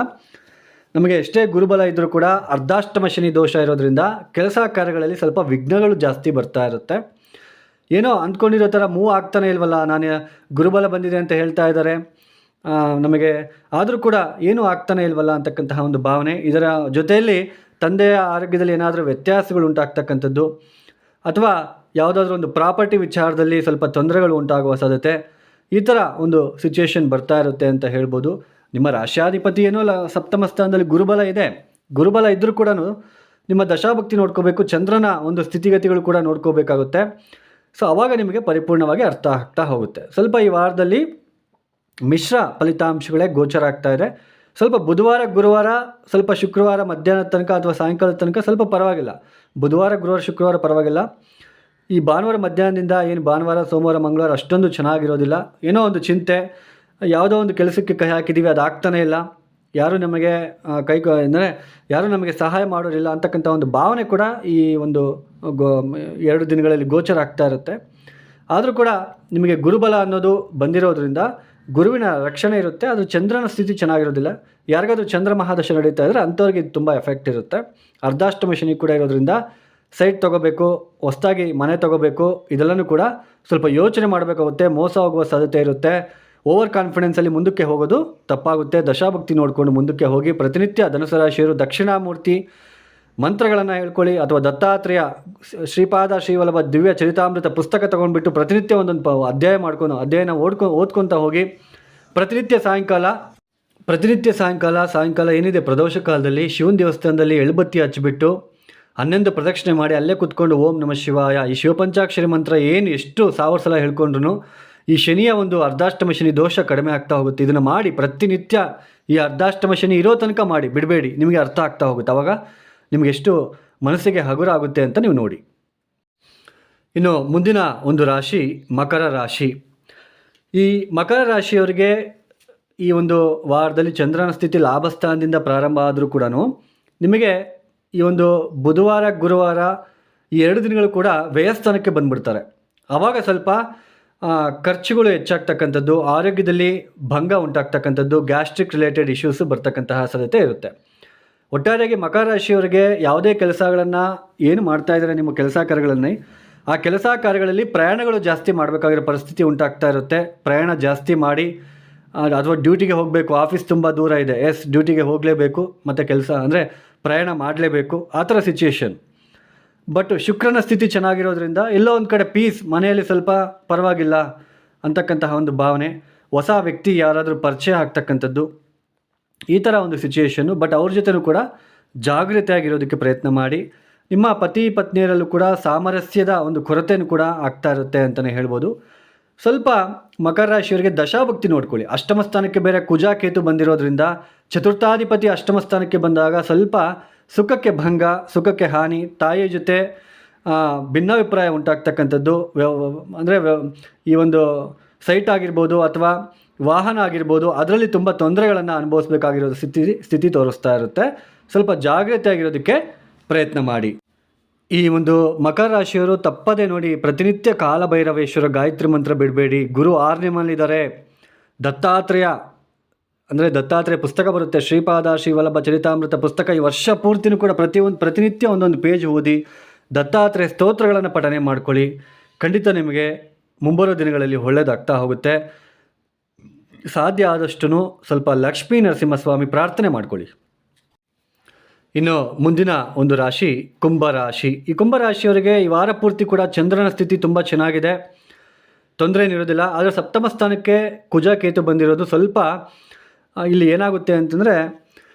ನಮಗೆ ಎಷ್ಟೇ ಗುರುಬಲ ಇದ್ದರೂ ಕೂಡ ಅರ್ಧಾಷ್ಟಮ ಶನಿ ದೋಷ ಇರೋದ್ರಿಂದ ಕೆಲಸ ಕಾರ್ಯಗಳಲ್ಲಿ ಸ್ವಲ್ಪ ವಿಘ್ನಗಳು ಜಾಸ್ತಿ ಬರ್ತಾ ಇರುತ್ತೆ. ಏನೋ ಅಂದ್ಕೊಂಡಿರೋ ಥರ ಮೂವ್ ಆಗ್ತಾನೆ ಇಲ್ವಲ್ಲ, ನಾನು ಗುರುಬಲ ಬಂದಿದೆ ಅಂತ ಹೇಳ್ತಾ ಇದ್ದಾರೆ ನಮಗೆ, ಆದರೂ ಕೂಡ ಏನೂ ಆಗ್ತಾನೆ ಇಲ್ವಲ್ಲ ಅಂತಕ್ಕಂತಹ ಒಂದು ಭಾವನೆ. ಇದರ ಜೊತೆಯಲ್ಲಿ ತಂದೆಯ ಆರೋಗ್ಯದಲ್ಲಿ ಏನಾದರೂ ವ್ಯತ್ಯಾಸಗಳು ಉಂಟಾಗ್ತಕ್ಕಂಥದ್ದು, ಅಥವಾ ಯಾವುದಾದ್ರೂ ಒಂದು ಪ್ರಾಪರ್ಟಿ ವಿಚಾರದಲ್ಲಿ ಸ್ವಲ್ಪ ತೊಂದರೆಗಳು ಉಂಟಾಗುವ ಸಾಧ್ಯತೆ, ಈ ಥರ ಒಂದು ಸಿಚುಯೇಷನ್ ಬರ್ತಾ ಇರುತ್ತೆ ಅಂತ ಹೇಳ್ಬೋದು. ನಿಮ್ಮ ರಾಶ್ಯಾಧಿಪತಿ ಏನೋ ಸಪ್ತಮ ಸ್ಥಾನದಲ್ಲಿ ಗುರುಬಲ ಇದೆ. ಗುರುಬಲ ಇದ್ದರೂ ಕೂಡ ನಿಮ್ಮ ದಶಾಭಕ್ತಿ ನೋಡ್ಕೋಬೇಕು, ಚಂದ್ರನ ಒಂದು ಸ್ಥಿತಿಗತಿಗಳು ಕೂಡ ನೋಡ್ಕೋಬೇಕಾಗುತ್ತೆ. ಸೊ ಆವಾಗ ನಿಮಗೆ ಪರಿಪೂರ್ಣವಾಗಿ ಅರ್ಥ ಆಗ್ತಾ ಹೋಗುತ್ತೆ. ಸ್ವಲ್ಪ ಈ ವಾರದಲ್ಲಿ ಮಿಶ್ರ ಫಲಿತಾಂಶಗಳೇ ಗೋಚರ ಆಗ್ತಾ ಇದೆ. ಸ್ವಲ್ಪ ಬುಧವಾರ ಗುರುವಾರ, ಸ್ವಲ್ಪ ಶುಕ್ರವಾರ ಮಧ್ಯಾಹ್ನದ ತನಕ ಅಥವಾ ಸಾಯಂಕಾಲದ ತನಕ ಸ್ವಲ್ಪ ಪರವಾಗಿಲ್ಲ. ಬುಧವಾರ ಗುರುವಾರ ಶುಕ್ರವಾರ ಪರವಾಗಿಲ್ಲ. ಈ ಭಾನುವಾರ ಮಧ್ಯಾಹ್ನದಿಂದ ಏನು ಭಾನುವಾರ ಸೋಮವಾರ ಮಂಗಳವಾರ ಅಷ್ಟೊಂದು ಚೆನ್ನಾಗಿರೋದಿಲ್ಲ. ಏನೋ ಒಂದು ಚಿಂತೆ, ಯಾವುದೋ ಒಂದು ಕೆಲಸಕ್ಕೆ ಕೈ ಹಾಕಿದ್ದೀವಿ ಅದು ಆಗ್ತಾನೇ ಇಲ್ಲ, ಯಾರೂ ನಮಗೆ ಅಂದರೆ ಯಾರೂ ನಮಗೆ ಸಹಾಯ ಮಾಡೋರಿಲ್ಲ ಅಂತಕ್ಕಂಥ ಒಂದು ಭಾವನೆ ಕೂಡ ಈ ಒಂದು 2 ದಿನಗಳಲ್ಲಿ ಗೋಚರ ಆಗ್ತಾ ಇರುತ್ತೆ. ಆದರೂ ಕೂಡ ನಿಮಗೆ ಗುರುಬಲ ಅನ್ನೋದು ಬಂದಿರೋದ್ರಿಂದ ಗುರುವಿನ ರಕ್ಷಣೆ ಇರುತ್ತೆ. ಅದು ಚಂದ್ರನ ಸ್ಥಿತಿ ಚೆನ್ನಾಗಿರೋದಿಲ್ಲ. ಯಾರಿಗಾದ್ರೂ ಚಂದ್ರ ಮಹಾದಶ ನಡೀತಾ ಇದ್ದರೆ ಅಂಥವ್ರಿಗೆ ಇದು ತುಂಬ ಎಫೆಕ್ಟ್ ಇರುತ್ತೆ. ಅರ್ಧಾಷ್ಟಮ ಶನಿ ಕೂಡ ಇರೋದ್ರಿಂದ ಸೈಟ್ ತೊಗೋಬೇಕು, ಹೊಸದಾಗಿ ಮನೆ ತೊಗೋಬೇಕು, ಇದೆಲ್ಲನೂ ಕೂಡ ಸ್ವಲ್ಪ ಯೋಚನೆ ಮಾಡಬೇಕಾಗುತ್ತೆ. ಮೋಸ ಹೋಗುವ ಸಾಧ್ಯತೆ ಇರುತ್ತೆ. ಓವರ್ ಕಾನ್ಫಿಡೆನ್ಸಲ್ಲಿ ಮುಂದಕ್ಕೆ ಹೋಗೋದು ತಪ್ಪಾಗುತ್ತೆ. ದಶಾಭಕ್ತಿ ನೋಡಿಕೊಂಡು ಮುಂದಕ್ಕೆ ಹೋಗಿ ಪ್ರತಿನಿತ್ಯ ಧನುಸು ರಾಶಿಯವರು ದಕ್ಷಿಣಾಮೂರ್ತಿ ಮಂತ್ರಗಳನ್ನು ಹೇಳ್ಕೊಳ್ಳಿ, ಅಥವಾ ದತ್ತಾತ್ರೇಯ ಶ್ರೀಪಾದ ಶ್ರೀವಲ್ಲಭ ದಿವ್ಯ ಚರಿತಾಮೃತ ಪುಸ್ತಕ ತೊಗೊಂಡ್ಬಿಟ್ಟು ಪ್ರತಿನಿತ್ಯ ಒಂದೊಂದು ಅಧ್ಯಯನ ಓದ್ಕೊತಾ ಹೋಗಿ ಪ್ರತಿನಿತ್ಯ ಸಾಯಂಕಾಲ ಏನಿದೆ ಪ್ರದೋಷ ಕಾಲದಲ್ಲಿ ಶಿವನ ದೇವಸ್ಥಾನದಲ್ಲಿ ಎಳ್ಬತ್ತಿ ಹಚ್ಚಿಬಿಟ್ಟು 11 ಪ್ರದಕ್ಷಿಣೆ ಮಾಡಿ ಅಲ್ಲೇ ಕೂತ್ಕೊಂಡು ಓಂ ನಮಃ ಶಿವಾಯ ಈ ಶಿವಪಂಚಾಕ್ಷರಿ ಮಂತ್ರ ಏನು ಎಷ್ಟು 1000 ಸಲ ಹೇಳ್ಕೊಂಡ್ರು ಈ ಶನಿಯ ಒಂದು ಅರ್ಧಾಷ್ಟಮ ಶನಿ ದೋಷ ಕಡಿಮೆ ಆಗ್ತಾ ಹೋಗುತ್ತೆ. ಇದನ್ನು ಮಾಡಿ ಪ್ರತಿನಿತ್ಯ ಈ ಅರ್ಧಾಷ್ಟಮ ಶನಿ ಇರೋ ತನಕ ಮಾಡಿ ಬಿಡಬೇಡಿ, ನಿಮಗೆ ಅರ್ಥ ಆಗ್ತಾ ಹೋಗುತ್ತೆ. ಆವಾಗ ನಿಮಗೆ ಎಷ್ಟು ಮನಸ್ಸಿಗೆ ಹಗುರ ಆಗುತ್ತೆ ಅಂತ ನೀವು ನೋಡಿ. ಇನ್ನು ಮುಂದಿನ ಒಂದು ರಾಶಿ ಮಕರ ರಾಶಿ. ಈ ಮಕರ ರಾಶಿಯವರಿಗೆ ಈ ಒಂದು ವಾರದಲ್ಲಿ ಚಂದ್ರನ ಸ್ಥಿತಿ ಲಾಭಸ್ಥಾನದಿಂದ ಪ್ರಾರಂಭ ಆದರೂ ಕೂಡ ನಿಮಗೆ ಈ ಒಂದು ಬುಧವಾರ ಗುರುವಾರ ಈ 2 ದಿನಗಳು ಕೂಡ ವ್ಯಯಸ್ಥಾನಕ್ಕೆ ಬಂದುಬಿಡ್ತಾರೆ. ಆವಾಗ ಸ್ವಲ್ಪ ಖರ್ಚುಗಳು ಹೆಚ್ಚಾಗ್ತಕ್ಕಂಥದ್ದು, ಆರೋಗ್ಯದಲ್ಲಿ ಭಂಗ ಉಂಟಾಗ್ತಕ್ಕಂಥದ್ದು, ಗ್ಯಾಸ್ಟ್ರಿಕ್ ರಿಲೇಟೆಡ್ ಇಶ್ಯೂಸ್ ಬರ್ತಕ್ಕಂತಹ ಸಾಧ್ಯತೆ ಇರುತ್ತೆ. ಒಟ್ಟಾರೆಯಾಗಿ ಮಕರ ರಾಶಿಯವರಿಗೆ ಯಾವುದೇ ಕೆಲಸಗಳನ್ನು ಏನು ಮಾಡ್ತಾ ಇದ್ದಾರೆ ನಿಮ್ಮ ಕೆಲಸ ಕಾರ್ಯಗಳಲ್ಲಿ, ಆ ಕೆಲಸ ಕಾರ್ಯಗಳಲ್ಲಿ ಪ್ರಯಾಣಗಳು ಜಾಸ್ತಿ ಮಾಡಬೇಕಾಗಿರೋ ಪರಿಸ್ಥಿತಿ ಉಂಟಾಗ್ತಾ ಇರುತ್ತೆ. ಪ್ರಯಾಣ ಜಾಸ್ತಿ ಮಾಡಿ ಅಥವಾ ಡ್ಯೂಟಿಗೆ ಹೋಗಬೇಕು, ಆಫೀಸ್ ತುಂಬ ದೂರ ಇದೆ, ಡ್ಯೂಟಿಗೆ ಹೋಗಲೇಬೇಕು, ಮತ್ತು ಕೆಲಸ ಅಂದರೆ ಪ್ರಯಾಣ ಮಾಡಲೇಬೇಕು, ಆ ಥರ ಸಿಚುಯೇಷನ್. ಬಟ್ ಶುಕ್ರನ ಸ್ಥಿತಿ ಚೆನ್ನಾಗಿರೋದ್ರಿಂದ ಎಲ್ಲೋ ಒಂದು ಕಡೆ ಪೀಸ್, ಮನೆಯಲ್ಲಿ ಸ್ವಲ್ಪ ಪರವಾಗಿಲ್ಲ ಅಂತಕ್ಕಂತಹ ಒಂದು ಭಾವನೆ, ಹೊಸ ವ್ಯಕ್ತಿ ಯಾರಾದರೂ ಪರಿಚಯ ಆಗ್ತಕ್ಕಂಥದ್ದು, ಈ ಥರ ಒಂದು ಸಿಚುಯೇಷನ್ನು. ಬಟ್ ಅವ್ರ ಜೊತೆನೂ ಕೂಡ ಜಾಗೃತಿಯಾಗಿರೋದಕ್ಕೆ ಪ್ರಯತ್ನ ಮಾಡಿ. ನಿಮ್ಮ ಪತಿ ಪತ್ನಿಯರಲ್ಲೂ ಕೂಡ ಸಾಮರಸ್ಯದ ಒಂದು ಕೊರತೆಯೂ ಕೂಡ ಆಗ್ತಾ ಇರುತ್ತೆ ಅಂತಲೇ ಹೇಳ್ಬೋದು. ಸ್ವಲ್ಪ ಮಕರ ರಾಶಿಯವರಿಗೆ ದಶಾಭಕ್ತಿ ನೋಡ್ಕೊಳ್ಳಿ. ಅಷ್ಟಮ ಸ್ಥಾನಕ್ಕೆ ಬೇರೆ ಕುಜ ಕೇತು ಬಂದಿರೋದ್ರಿಂದ ಚತುರ್ಥಾಧಿಪತಿ ಅಷ್ಟಮ ಸ್ಥಾನಕ್ಕೆ ಬಂದಾಗ ಸ್ವಲ್ಪ ಸುಖಕ್ಕೆ ಭಂಗ, ಸುಖಕ್ಕೆ ಹಾನಿ, ತಾಯಿಯ ಜೊತೆ ಭಿನ್ನಾಭಿಪ್ರಾಯ ಉಂಟಾಗ್ತಕ್ಕಂಥದ್ದು, ಅಂದರೆ ಈ ಒಂದು ಸೈಟ್ ಆಗಿರ್ಬೋದು ಅಥವಾ ವಾಹನ ಆಗಿರ್ಬೋದು, ಅದರಲ್ಲಿ ತುಂಬ ತೊಂದರೆಗಳನ್ನು ಅನುಭವಿಸ್ಬೇಕಾಗಿರೋ ಸ್ಥಿತಿ ತೋರಿಸ್ತಾ ಇರುತ್ತೆ. ಸ್ವಲ್ಪ ಜಾಗ್ರತೆಯಾಗಿರೋದಕ್ಕೆ ಪ್ರಯತ್ನ ಮಾಡಿ. ಈ ಒಂದು ಮಕರ ರಾಶಿಯವರು ತಪ್ಪದೆ ನೋಡಿ ಪ್ರತಿನಿತ್ಯ ಕಾಲಭೈರವೇಶ್ವರ ಗಾಯತ್ರಿ ಮಂತ್ರ ಬಿಡಬೇಡಿ. ಗುರು 6ನೇ ಮನೆಯಲ್ಲಿದ್ದಾರೆ. ದತ್ತಾತ್ರೇಯ ಪುಸ್ತಕ ಬರುತ್ತೆ, ಶ್ರೀಪಾದ ಶ್ರೀವಲ್ಲಭ ಚರಿತಾಮೃತ ಪುಸ್ತಕ. ಈ ವರ್ಷ ಪೂರ್ತಿನೂ ಕೂಡ ಪ್ರತಿನಿತ್ಯ ಒಂದೊಂದು ಪೇಜ್ ಓದಿ ದತ್ತಾತ್ರೇಯ ಸ್ತೋತ್ರಗಳನ್ನು ಪಠನೆ ಮಾಡ್ಕೊಳ್ಳಿ. ಖಂಡಿತ ನಿಮಗೆ ಮುಂಬರೋ ದಿನಗಳಲ್ಲಿ ಒಳ್ಳೆಯದಾಗ್ತಾ ಹೋಗುತ್ತೆ. ಸಾಧ್ಯ ಆದಷ್ಟು ಸ್ವಲ್ಪ ಲಕ್ಷ್ಮೀ ನರಸಿಂಹಸ್ವಾಮಿ ಪ್ರಾರ್ಥನೆ ಮಾಡ್ಕೊಳ್ಳಿ. ಇನ್ನು ಮುಂದಿನ ಒಂದು ರಾಶಿ ಕುಂಭರಾಶಿ. ಈ ಕುಂಭರಾಶಿಯವರಿಗೆ ಈ ವಾರ ಪೂರ್ತಿ ಕೂಡ ಚಂದ್ರನ ಸ್ಥಿತಿ ತುಂಬ ಚೆನ್ನಾಗಿದೆ, ತೊಂದರೆ ಏನಿರೋದಿಲ್ಲ. ಆದರೆ ಸಪ್ತಮ ಸ್ಥಾನಕ್ಕೆ ಕುಜ ಕೇತು ಬಂದಿರೋದು ಸ್ವಲ್ಪ ಇಲ್ಲಿ ಏನಾಗುತ್ತೆ ಅಂತಂದರೆ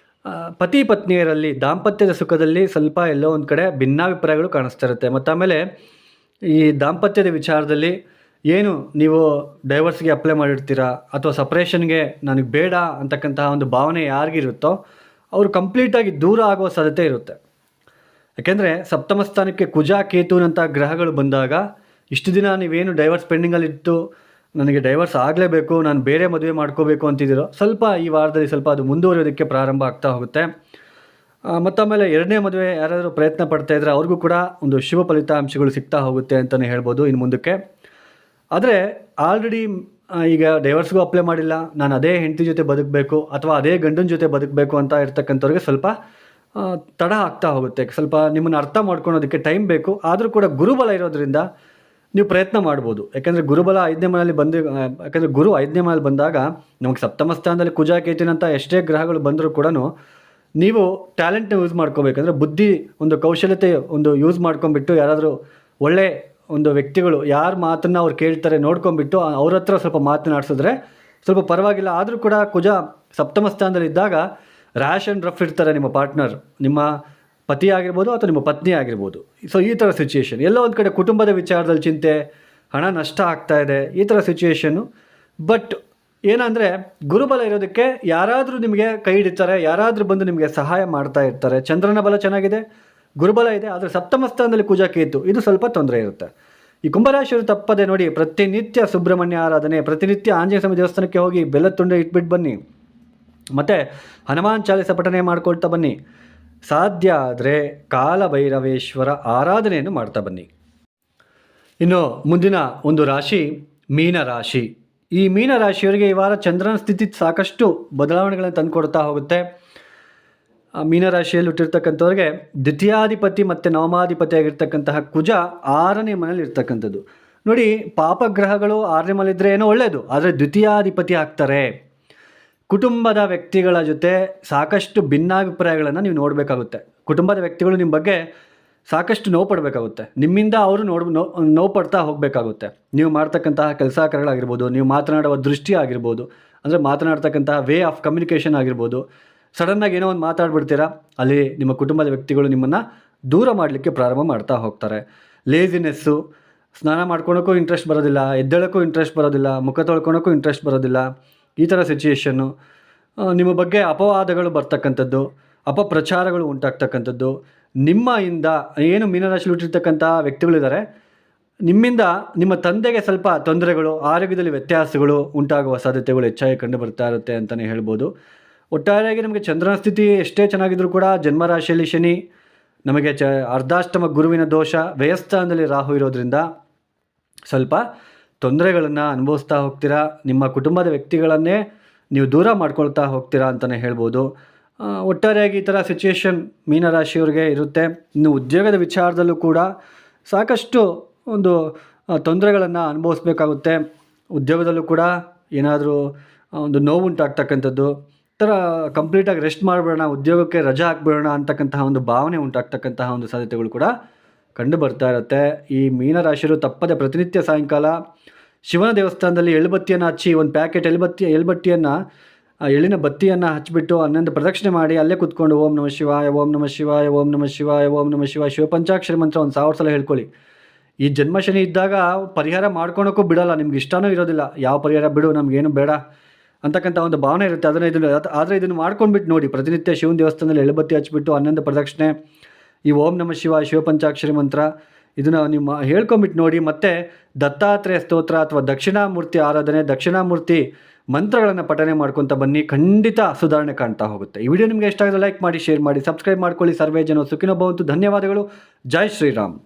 ಪತಿ ಪತ್ನಿಯರಲ್ಲಿ ದಾಂಪತ್ಯದ ಸುಖದಲ್ಲಿ ಸ್ವಲ್ಪ ಎಲ್ಲೋ ಒಂದು ಕಡೆ ಭಿನ್ನಾಭಿಪ್ರಾಯಗಳು ಕಾಣಿಸ್ತಾ ಇರುತ್ತೆ. ಮತ್ತು ಆಮೇಲೆ ಈ ದಾಂಪತ್ಯದ ವಿಚಾರದಲ್ಲಿ ಏನು ನೀವು ಡೈವರ್ಸ್ಗೆ ಅಪ್ಲೈ ಮಾಡಿರ್ತೀರಾ ಅಥವಾ ಸಪ್ರೇಷನ್ಗೆ ನನಗೆ ಬೇಡ ಅಂತಕ್ಕಂತಹ ಒಂದು ಭಾವನೆ ಯಾರಿಗಿರುತ್ತೋ ಅವರು ಕಂಪ್ಲೀಟಾಗಿ ದೂರ ಆಗುವ ಸಾಧ್ಯತೆ ಇರುತ್ತೆ. ಯಾಕೆಂದರೆ ಸಪ್ತಮ ಸ್ಥಾನಕ್ಕೆ ಕುಜ ಕೇತುನಂಥ ಗ್ರಹಗಳು ಬಂದಾಗ ಇಷ್ಟು ದಿನ ನೀವೇನು ಡೈವರ್ಸ್ ಪೆಂಡಿಂಗಲ್ಲಿತ್ತು, ನನಗೆ ಡೈವರ್ಸ್ ಆಗಲೇಬೇಕು, ನಾನು ಬೇರೆ ಮದುವೆ ಮಾಡ್ಕೋಬೇಕು ಅಂತಿದ್ದೀರೋ, ಸ್ವಲ್ಪ ಈ ವಾರದಲ್ಲಿ ಸ್ವಲ್ಪ ಅದು ಮುಂದುವರಿಯೋದಕ್ಕೆ ಪ್ರಾರಂಭ ಆಗ್ತಾ ಹೋಗುತ್ತೆ. ಮತ್ತು ಆಮೇಲೆ 2ನೇ ಮದುವೆ ಯಾರಾದರೂ ಪ್ರಯತ್ನ ಪಡ್ತಾ ಇದ್ದರೆ ಅವ್ರಿಗೂ ಕೂಡ ಒಂದು ಶುಭ ಫಲಿತಾಂಶಗಳು ಸಿಗ್ತಾ ಹೋಗುತ್ತೆ ಅಂತಲೇ ಹೇಳ್ಬೋದು ಇನ್ನು ಮುಂದಕ್ಕೆ. ಆದರೆ ಆಲ್ರೆಡಿ ಈಗ ಡೈವರ್ಸ್ಗೂ ಅಪ್ಲೈ ಮಾಡಿಲ್ಲ, ನಾನು ಅದೇ ಹೆಂಡತಿ ಜೊತೆ ಬದುಕಬೇಕು ಅಥವಾ ಅದೇ ಗಂಡನ ಜೊತೆ ಬದುಕಬೇಕು ಅಂತ ಇರ್ತಕ್ಕಂಥವ್ರಿಗೆ ಸ್ವಲ್ಪ ತಡ ಆಗ್ತಾ ಹೋಗುತ್ತೆ. ಸ್ವಲ್ಪ ನಿಮ್ಮನ್ನು ಅರ್ಥ ಮಾಡ್ಕೊಳೋದಕ್ಕೆ ಟೈಮ್ ಬೇಕು. ಆದರೂ ಕೂಡ ಗುರುಬಲ ಇರೋದ್ರಿಂದ ನೀವು ಪ್ರಯತ್ನ ಮಾಡ್ಬೋದು. ಯಾಕೆಂದರೆ ಗುರುಬಲ 5ನೇ ಮನೆಯಲ್ಲಿ ಯಾಕೆಂದರೆ ಗುರು 5ನೇ ಮನೆಯಲ್ಲಿ ಬಂದಾಗ ನಮಗೆ ಸಪ್ತಮ ಸ್ಥಾನದಲ್ಲಿ ಕುಜ ಕೇತುನಂಥ ಎಷ್ಟೇ ಗ್ರಹಗಳು ಬಂದರೂ ಕೂಡ ನೀವು ಟ್ಯಾಲೆಂಟ್ನ ಯೂಸ್ ಮಾಡ್ಕೋಬೇಕಂದ್ರೆ ಬುದ್ಧಿ ಒಂದು ಕೌಶಲ್ಯತೆ ಒಂದು ಯೂಸ್ ಮಾಡ್ಕೊಂಡ್ಬಿಟ್ಟು ಯಾರಾದರೂ ಒಳ್ಳೆ ಒಂದು ವ್ಯಕ್ತಿಗಳು ಯಾರ ಮಾತನ್ನು ಅವ್ರು ಕೇಳ್ತಾರೆ ನೋಡ್ಕೊಂಡ್ಬಿಟ್ಟು ಅವ್ರ ಹತ್ರ ಸ್ವಲ್ಪ ಮಾತನಾಡಿಸಿದ್ರೆ ಸ್ವಲ್ಪ ಪರವಾಗಿಲ್ಲ. ಆದರೂ ಕೂಡ ಕುಜ ಸಪ್ತಮ ಸ್ಥಾನದಲ್ಲಿದ್ದಾಗ ರ್ಯಾಶ್ ಆ್ಯಂಡ್ ರಫ್ ಇರ್ತಾರೆ ನಿಮ್ಮ ಪಾರ್ಟ್ನರ್, ನಿಮ್ಮ ಪತಿ ಆಗಿರ್ಬೋದು ಅಥವಾ ನಿಮ್ಮ ಪತ್ನಿ ಆಗಿರ್ಬೋದು. ಸೊ ಈ ಥರ ಸಿಚುಯೇಷನ್. ಎಲ್ಲೋ ಒಂದು ಕಡೆ ಕುಟುಂಬದ ವಿಚಾರದಲ್ಲಿ ಚಿಂತೆ, ಹಣ ನಷ್ಟ ಆಗ್ತಾ ಇದೆ, ಈ ಥರ ಸಿಚುಯೇಷನ್ನು. ಬಟ್ ಏನಂದರೆ ಗುರುಬಲ ಇರೋದಕ್ಕೆ ಯಾರಾದರೂ ನಿಮಗೆ ಕೈ ಹಿಡಿತಾರೆ, ಯಾರಾದರೂ ಬಂದು ನಿಮಗೆ ಸಹಾಯ ಮಾಡ್ತಾ ಇರ್ತಾರೆ. ಚಂದ್ರನ ಬಲ ಚೆನ್ನಾಗಿದೆ, ಗುರುಬಲ ಇದೆ, ಆದರೆ ಸಪ್ತಮ ಸ್ಥಾನದಲ್ಲಿ ಕುಜ ಕೇತು, ಇದು ಸ್ವಲ್ಪ ತೊಂದರೆ ಇರುತ್ತೆ. ಈ ಕುಂಭರಾಶಿಯವರು ತಪ್ಪದೆ ನೋಡಿ, ಪ್ರತಿನಿತ್ಯ ಸುಬ್ರಹ್ಮಣ್ಯ ಆರಾಧನೆ, ಪ್ರತಿನಿತ್ಯ ಆಂಜನೇಯ ಸ್ವಾಮಿ ದೇವಸ್ಥಾನಕ್ಕೆ ಹೋಗಿ ಬೆಲ್ಲದ ತುಂಡೆ ಇಟ್ಬಿಟ್ಟು ಬನ್ನಿ, ಮತ್ತು ಹನುಮಾನ್ ಚಾಲಿಸ ಪಠನೆ ಮಾಡ್ಕೊಳ್ತಾ ಬನ್ನಿ. ಸಾಧ್ಯ ಆದರೆ ಕಾಲಭೈರವೇಶ್ವರ ಆರಾಧನೆಯನ್ನು ಮಾಡ್ತಾ ಬನ್ನಿ. ಇನ್ನು ಮುಂದಿನ ಒಂದು ರಾಶಿ ಮೀನರಾಶಿ. ಈ ಮೀನರಾಶಿಯವರಿಗೆ ಈ ವಾರ ಚಂದ್ರನ ಸ್ಥಿತಿ ಸಾಕಷ್ಟು ಬದಲಾವಣೆಗಳನ್ನು ತಂದುಕೊಡ್ತಾ ಹೋಗುತ್ತೆ. ಮೀನರಾಶಿಯಲ್ಲಿ ಹುಟ್ಟಿರ್ತಕ್ಕಂಥವ್ರಿಗೆ ದ್ವಿತೀಯಾಧಿಪತಿ ಮತ್ತು ನವಮಾಧಿಪತಿ ಆಗಿರ್ತಕ್ಕಂತಹ ಕುಜ 6ನೇ ಮನೇಲಿ ಇರ್ತಕ್ಕಂಥದ್ದು. ನೋಡಿ, ಪಾಪಗ್ರಹಗಳು 6ನೇ ಮನೇಲಿದ್ದರೆ ಏನೋ ಒಳ್ಳೆಯದು, ಆದರೆ ದ್ವಿತೀಯಾಧಿಪತಿ ಆಗ್ತಾರೆ. ಕುಟುಂಬದ ವ್ಯಕ್ತಿಗಳ ಜೊತೆ ಸಾಕಷ್ಟು ಭಿನ್ನಾಭಿಪ್ರಾಯಗಳನ್ನು ನೀವು ನೋಡಬೇಕಾಗುತ್ತೆ. ಕುಟುಂಬದ ವ್ಯಕ್ತಿಗಳು ನಿಮ್ಮ ಬಗ್ಗೆ ಸಾಕಷ್ಟು ನೋವು ಪಡಬೇಕಾಗುತ್ತೆ, ನಿಮ್ಮಿಂದ ಅವರು ನೋವು ಪಡ್ತಾ ಹೋಗಬೇಕಾಗುತ್ತೆ. ನೀವು ಮಾಡ್ತಕ್ಕಂತಹ ಕೆಲಸ ಕಾರ್ಯಗಳಾಗಿರ್ಬೋದು, ನೀವು ಮಾತನಾಡುವ ದೃಷ್ಟಿ ಆಗಿರ್ಬೋದು, ಅಂದರೆ ಮಾತನಾಡ್ತಕ್ಕಂತಹ ವೇ ಆಫ್ ಕಮ್ಯುನಿಕೇಷನ್ ಆಗಿರ್ಬೋದು. ಸಡನ್ನಾಗಿ ಏನೋ ಒಂದು ಮಾತಾಡ್ಬಿಡ್ತೀರಾ, ಅಲ್ಲಿ ನಿಮ್ಮ ಕುಟುಂಬದ ವ್ಯಕ್ತಿಗಳು ನಿಮ್ಮನ್ನು ದೂರ ಮಾಡಲಿಕ್ಕೆ ಪ್ರಾರಂಭ ಮಾಡ್ತಾ ಹೋಗ್ತಾರೆ. ಲೇಜಿನೆಸ್ಸು, ಸ್ನಾನ ಮಾಡ್ಕೊಳೋಕ್ಕೂ ಇಂಟ್ರೆಸ್ಟ್ ಬರೋದಿಲ್ಲ, ಎದ್ದೇಳೋಕ್ಕೂ ಇಂಟ್ರೆಸ್ಟ್ ಬರೋದಿಲ್ಲ, ಮುಖ ತೊಳ್ಕೊಳೋಕ್ಕೂ ಇಂಟ್ರೆಸ್ಟ್ ಬರೋದಿಲ್ಲ, ಈ ಥರ ಸಿಚುಯೇಷನ್ನು. ನಿಮ್ಮ ಬಗ್ಗೆ ಅಪವಾದಗಳು ಬರ್ತಕ್ಕಂಥದ್ದು, ಅಪಪ್ರಚಾರಗಳು ಉಂಟಾಗ್ತಕ್ಕಂಥದ್ದು. ನಿಮ್ಮಿಂದ ಏನು ಮೀನರಾಶಿಯಲ್ಲಿ ಹುಟ್ಟಿರ್ತಕ್ಕಂಥ ವ್ಯಕ್ತಿಗಳಿದ್ದಾರೆ, ನಿಮ್ಮಿಂದ ನಿಮ್ಮ ತಂದೆಗೆ ಸ್ವಲ್ಪ ತೊಂದರೆಗಳು, ಆರೋಗ್ಯದಲ್ಲಿ ವ್ಯತ್ಯಾಸಗಳು ಉಂಟಾಗುವ ಸಾಧ್ಯತೆಗಳು ಹೆಚ್ಚಾಗಿ ಕಂಡು ಬರ್ತಾ ಇರುತ್ತೆ ಅಂತಲೇ ಹೇಳ್ಬೋದು. ಒಟ್ಟಾರೆಯಾಗಿ ನಮಗೆ ಚಂದ್ರನ ಸ್ಥಿತಿ ಎಷ್ಟೇ ಚೆನ್ನಾಗಿದ್ರೂ ಕೂಡ ಜನ್ಮರಾಶಿಯಲ್ಲಿ ಶನಿ, ನಮಗೆ ಅರ್ಧಾಷ್ಟಮ ಗುರುವಿನ ದೋಷ, ವ್ಯಯಸ್ಥಾನದಲ್ಲಿ ರಾಹು ಇರೋದ್ರಿಂದ ಸ್ವಲ್ಪ ತೊಂದರೆಗಳನ್ನು ಅನುಭವಿಸ್ತಾ ಹೋಗ್ತೀರಾ. ನಿಮ್ಮ ಕುಟುಂಬದ ವ್ಯಕ್ತಿಗಳನ್ನೇ ನೀವು ದೂರ ಮಾಡ್ಕೊಳ್ತಾ ಹೋಗ್ತೀರಾ ಅಂತಲೇ ಹೇಳ್ಬೋದು. ಒಟ್ಟಾರೆಯಾಗಿ ಈ ಥರ ಸಿಚುಯೇಷನ್ ಮೀನರಾಶಿಯವ್ರಿಗೆ ಇರುತ್ತೆ. ಇನ್ನು ಉದ್ಯೋಗದ ವಿಚಾರದಲ್ಲೂ ಕೂಡ ಸಾಕಷ್ಟು ಒಂದು ತೊಂದರೆಗಳನ್ನು ಅನುಭವಿಸ್ಬೇಕಾಗುತ್ತೆ. ಉದ್ಯೋಗದಲ್ಲೂ ಕೂಡ ಏನಾದರೂ ಒಂದು ನೋವು ಉಂಟಾಗ್ತಕ್ಕಂಥದ್ದು, ಥರ ಕಂಪ್ಲೀಟಾಗಿ ರೆಸ್ಟ್ ಮಾಡಿಬಿಡೋಣ, ಉದ್ಯೋಗಕ್ಕೆ ರಜಾ ಹಾಕ್ಬಿಡೋಣ ಅಂತಕ್ಕಂತಹ ಒಂದು ಭಾವನೆ ಉಂಟಾಗ್ತಕ್ಕಂತಹ ಒಂದು ಸಾಧ್ಯತೆಗಳು ಕೂಡ ಕಂಡು ಬರ್ತಾ ಇರುತ್ತೆ. ಈ ಮೀನರಾಶಿಯರು ತಪ್ಪದೆ ಪ್ರತಿನಿತ್ಯ ಸಾಯಂಕಾಲ ಶಿವನ ದೇವಸ್ಥಾನದಲ್ಲಿ ಎಳ್ಳುಬತ್ತಿಯನ್ನು ಹಚ್ಚಿ, ಒಂದು ಪ್ಯಾಕೆಟ್ ಎಳ್ಳುಬತ್ತಿಯನ್ನು ಎಳ್ಳಿನ ಬತ್ತಿಯನ್ನು ಹಚ್ಚಿಬಿಟ್ಟು 11 ಪ್ರದಕ್ಷಿಣೆ ಮಾಡಿ ಅಲ್ಲೇ ಕೂತ್ಕೊಂಡು ಓಂ ನಮಃ ಶಿವಾಯ, ಓಂ ನಮಃ ಶಿವಾಯ, ಓಂ ನಮಃ ಶಿವಾಯ, ಓಂ ನಮಃ ಶಿವಾಯ ಶಿವಪಂಚಾಕ್ಷರಿ ಮಂತ್ರ 1000 ಸಲ ಹೇಳ್ಕೊಳ್ಳಿ. ಈ ಜನ್ಮಶನಿ ಇದ್ದಾಗ ಪರಿಹಾರ ಮಾಡ್ಕೊಳಕ್ಕೂ ಬಿಡೋಲ್ಲ, ನಿಮ್ಗೆ ಇಷ್ಟನೂ ಇರೋದಿಲ್ಲ. ಯಾವ ಪರಿಹಾರ ಬಿಡು, ನಮಗೇನು ಬೇಡ ಅಂತಕ್ಕಂಥ ಒಂದು ಭಾವನೆ ಇರುತ್ತೆ. ಆದರೆ ಇದನ್ನು ಮಾಡ್ಕೊಂಡ್ಬಿಟ್ಟು ನೋಡಿ, ಪ್ರತಿನಿತ್ಯ ಶಿವನ ದೇವಸ್ಥಾನದಲ್ಲಿ ಎಳ್ಳುಬತ್ತಿ ಹಚ್ಚಿಬಿಟ್ಟು 11 ಪ್ರದಕ್ಷಿಣೆ, ಈ ಓಂ ನಮಃ ಶಿವಾಯ ಶಿವಪಂಚಾಕ್ಷರಿ ಮಂತ್ರ ಇದನ್ನು ನೀವು ಹೇಳ್ಕೊಂಬಿಟ್ಟು ನೋಡಿ. ಮತ್ತು ದತ್ತಾತ್ರೇಯ ಸ್ತೋತ್ರ ಅಥವಾ ದಕ್ಷಿಣಾಮೂರ್ತಿ ಆರಾಧನೆ, ದಕ್ಷಿಣಾಮೂರ್ತಿ ಮಂತ್ರಗಳನ್ನು ಪಠನೆ ಮಾಡ್ಕೊತ ಬನ್ನಿ, ಖಂಡಿತ ಸುಧಾರಣೆ ಕಾಣ್ತಾ ಹೋಗುತ್ತೆ. ಈ ವಿಡಿಯೋ ನಿಮಗೆ ಇಷ್ಟ ಆಗಿದ್ರೆ ಲೈಕ್ ಮಾಡಿ, ಶೇರ್ ಮಾಡಿ, ಸಬ್ಸ್ಕ್ರೈಬ್ ಮಾಡ್ಕೊಳ್ಳಿ. ಸರ್ವೇ ಜನ ಸುಖಿನೋ ಭವಂತು. ಧನ್ಯವಾದಗಳು. ಜೈ ಶ್ರೀರಾಮ್.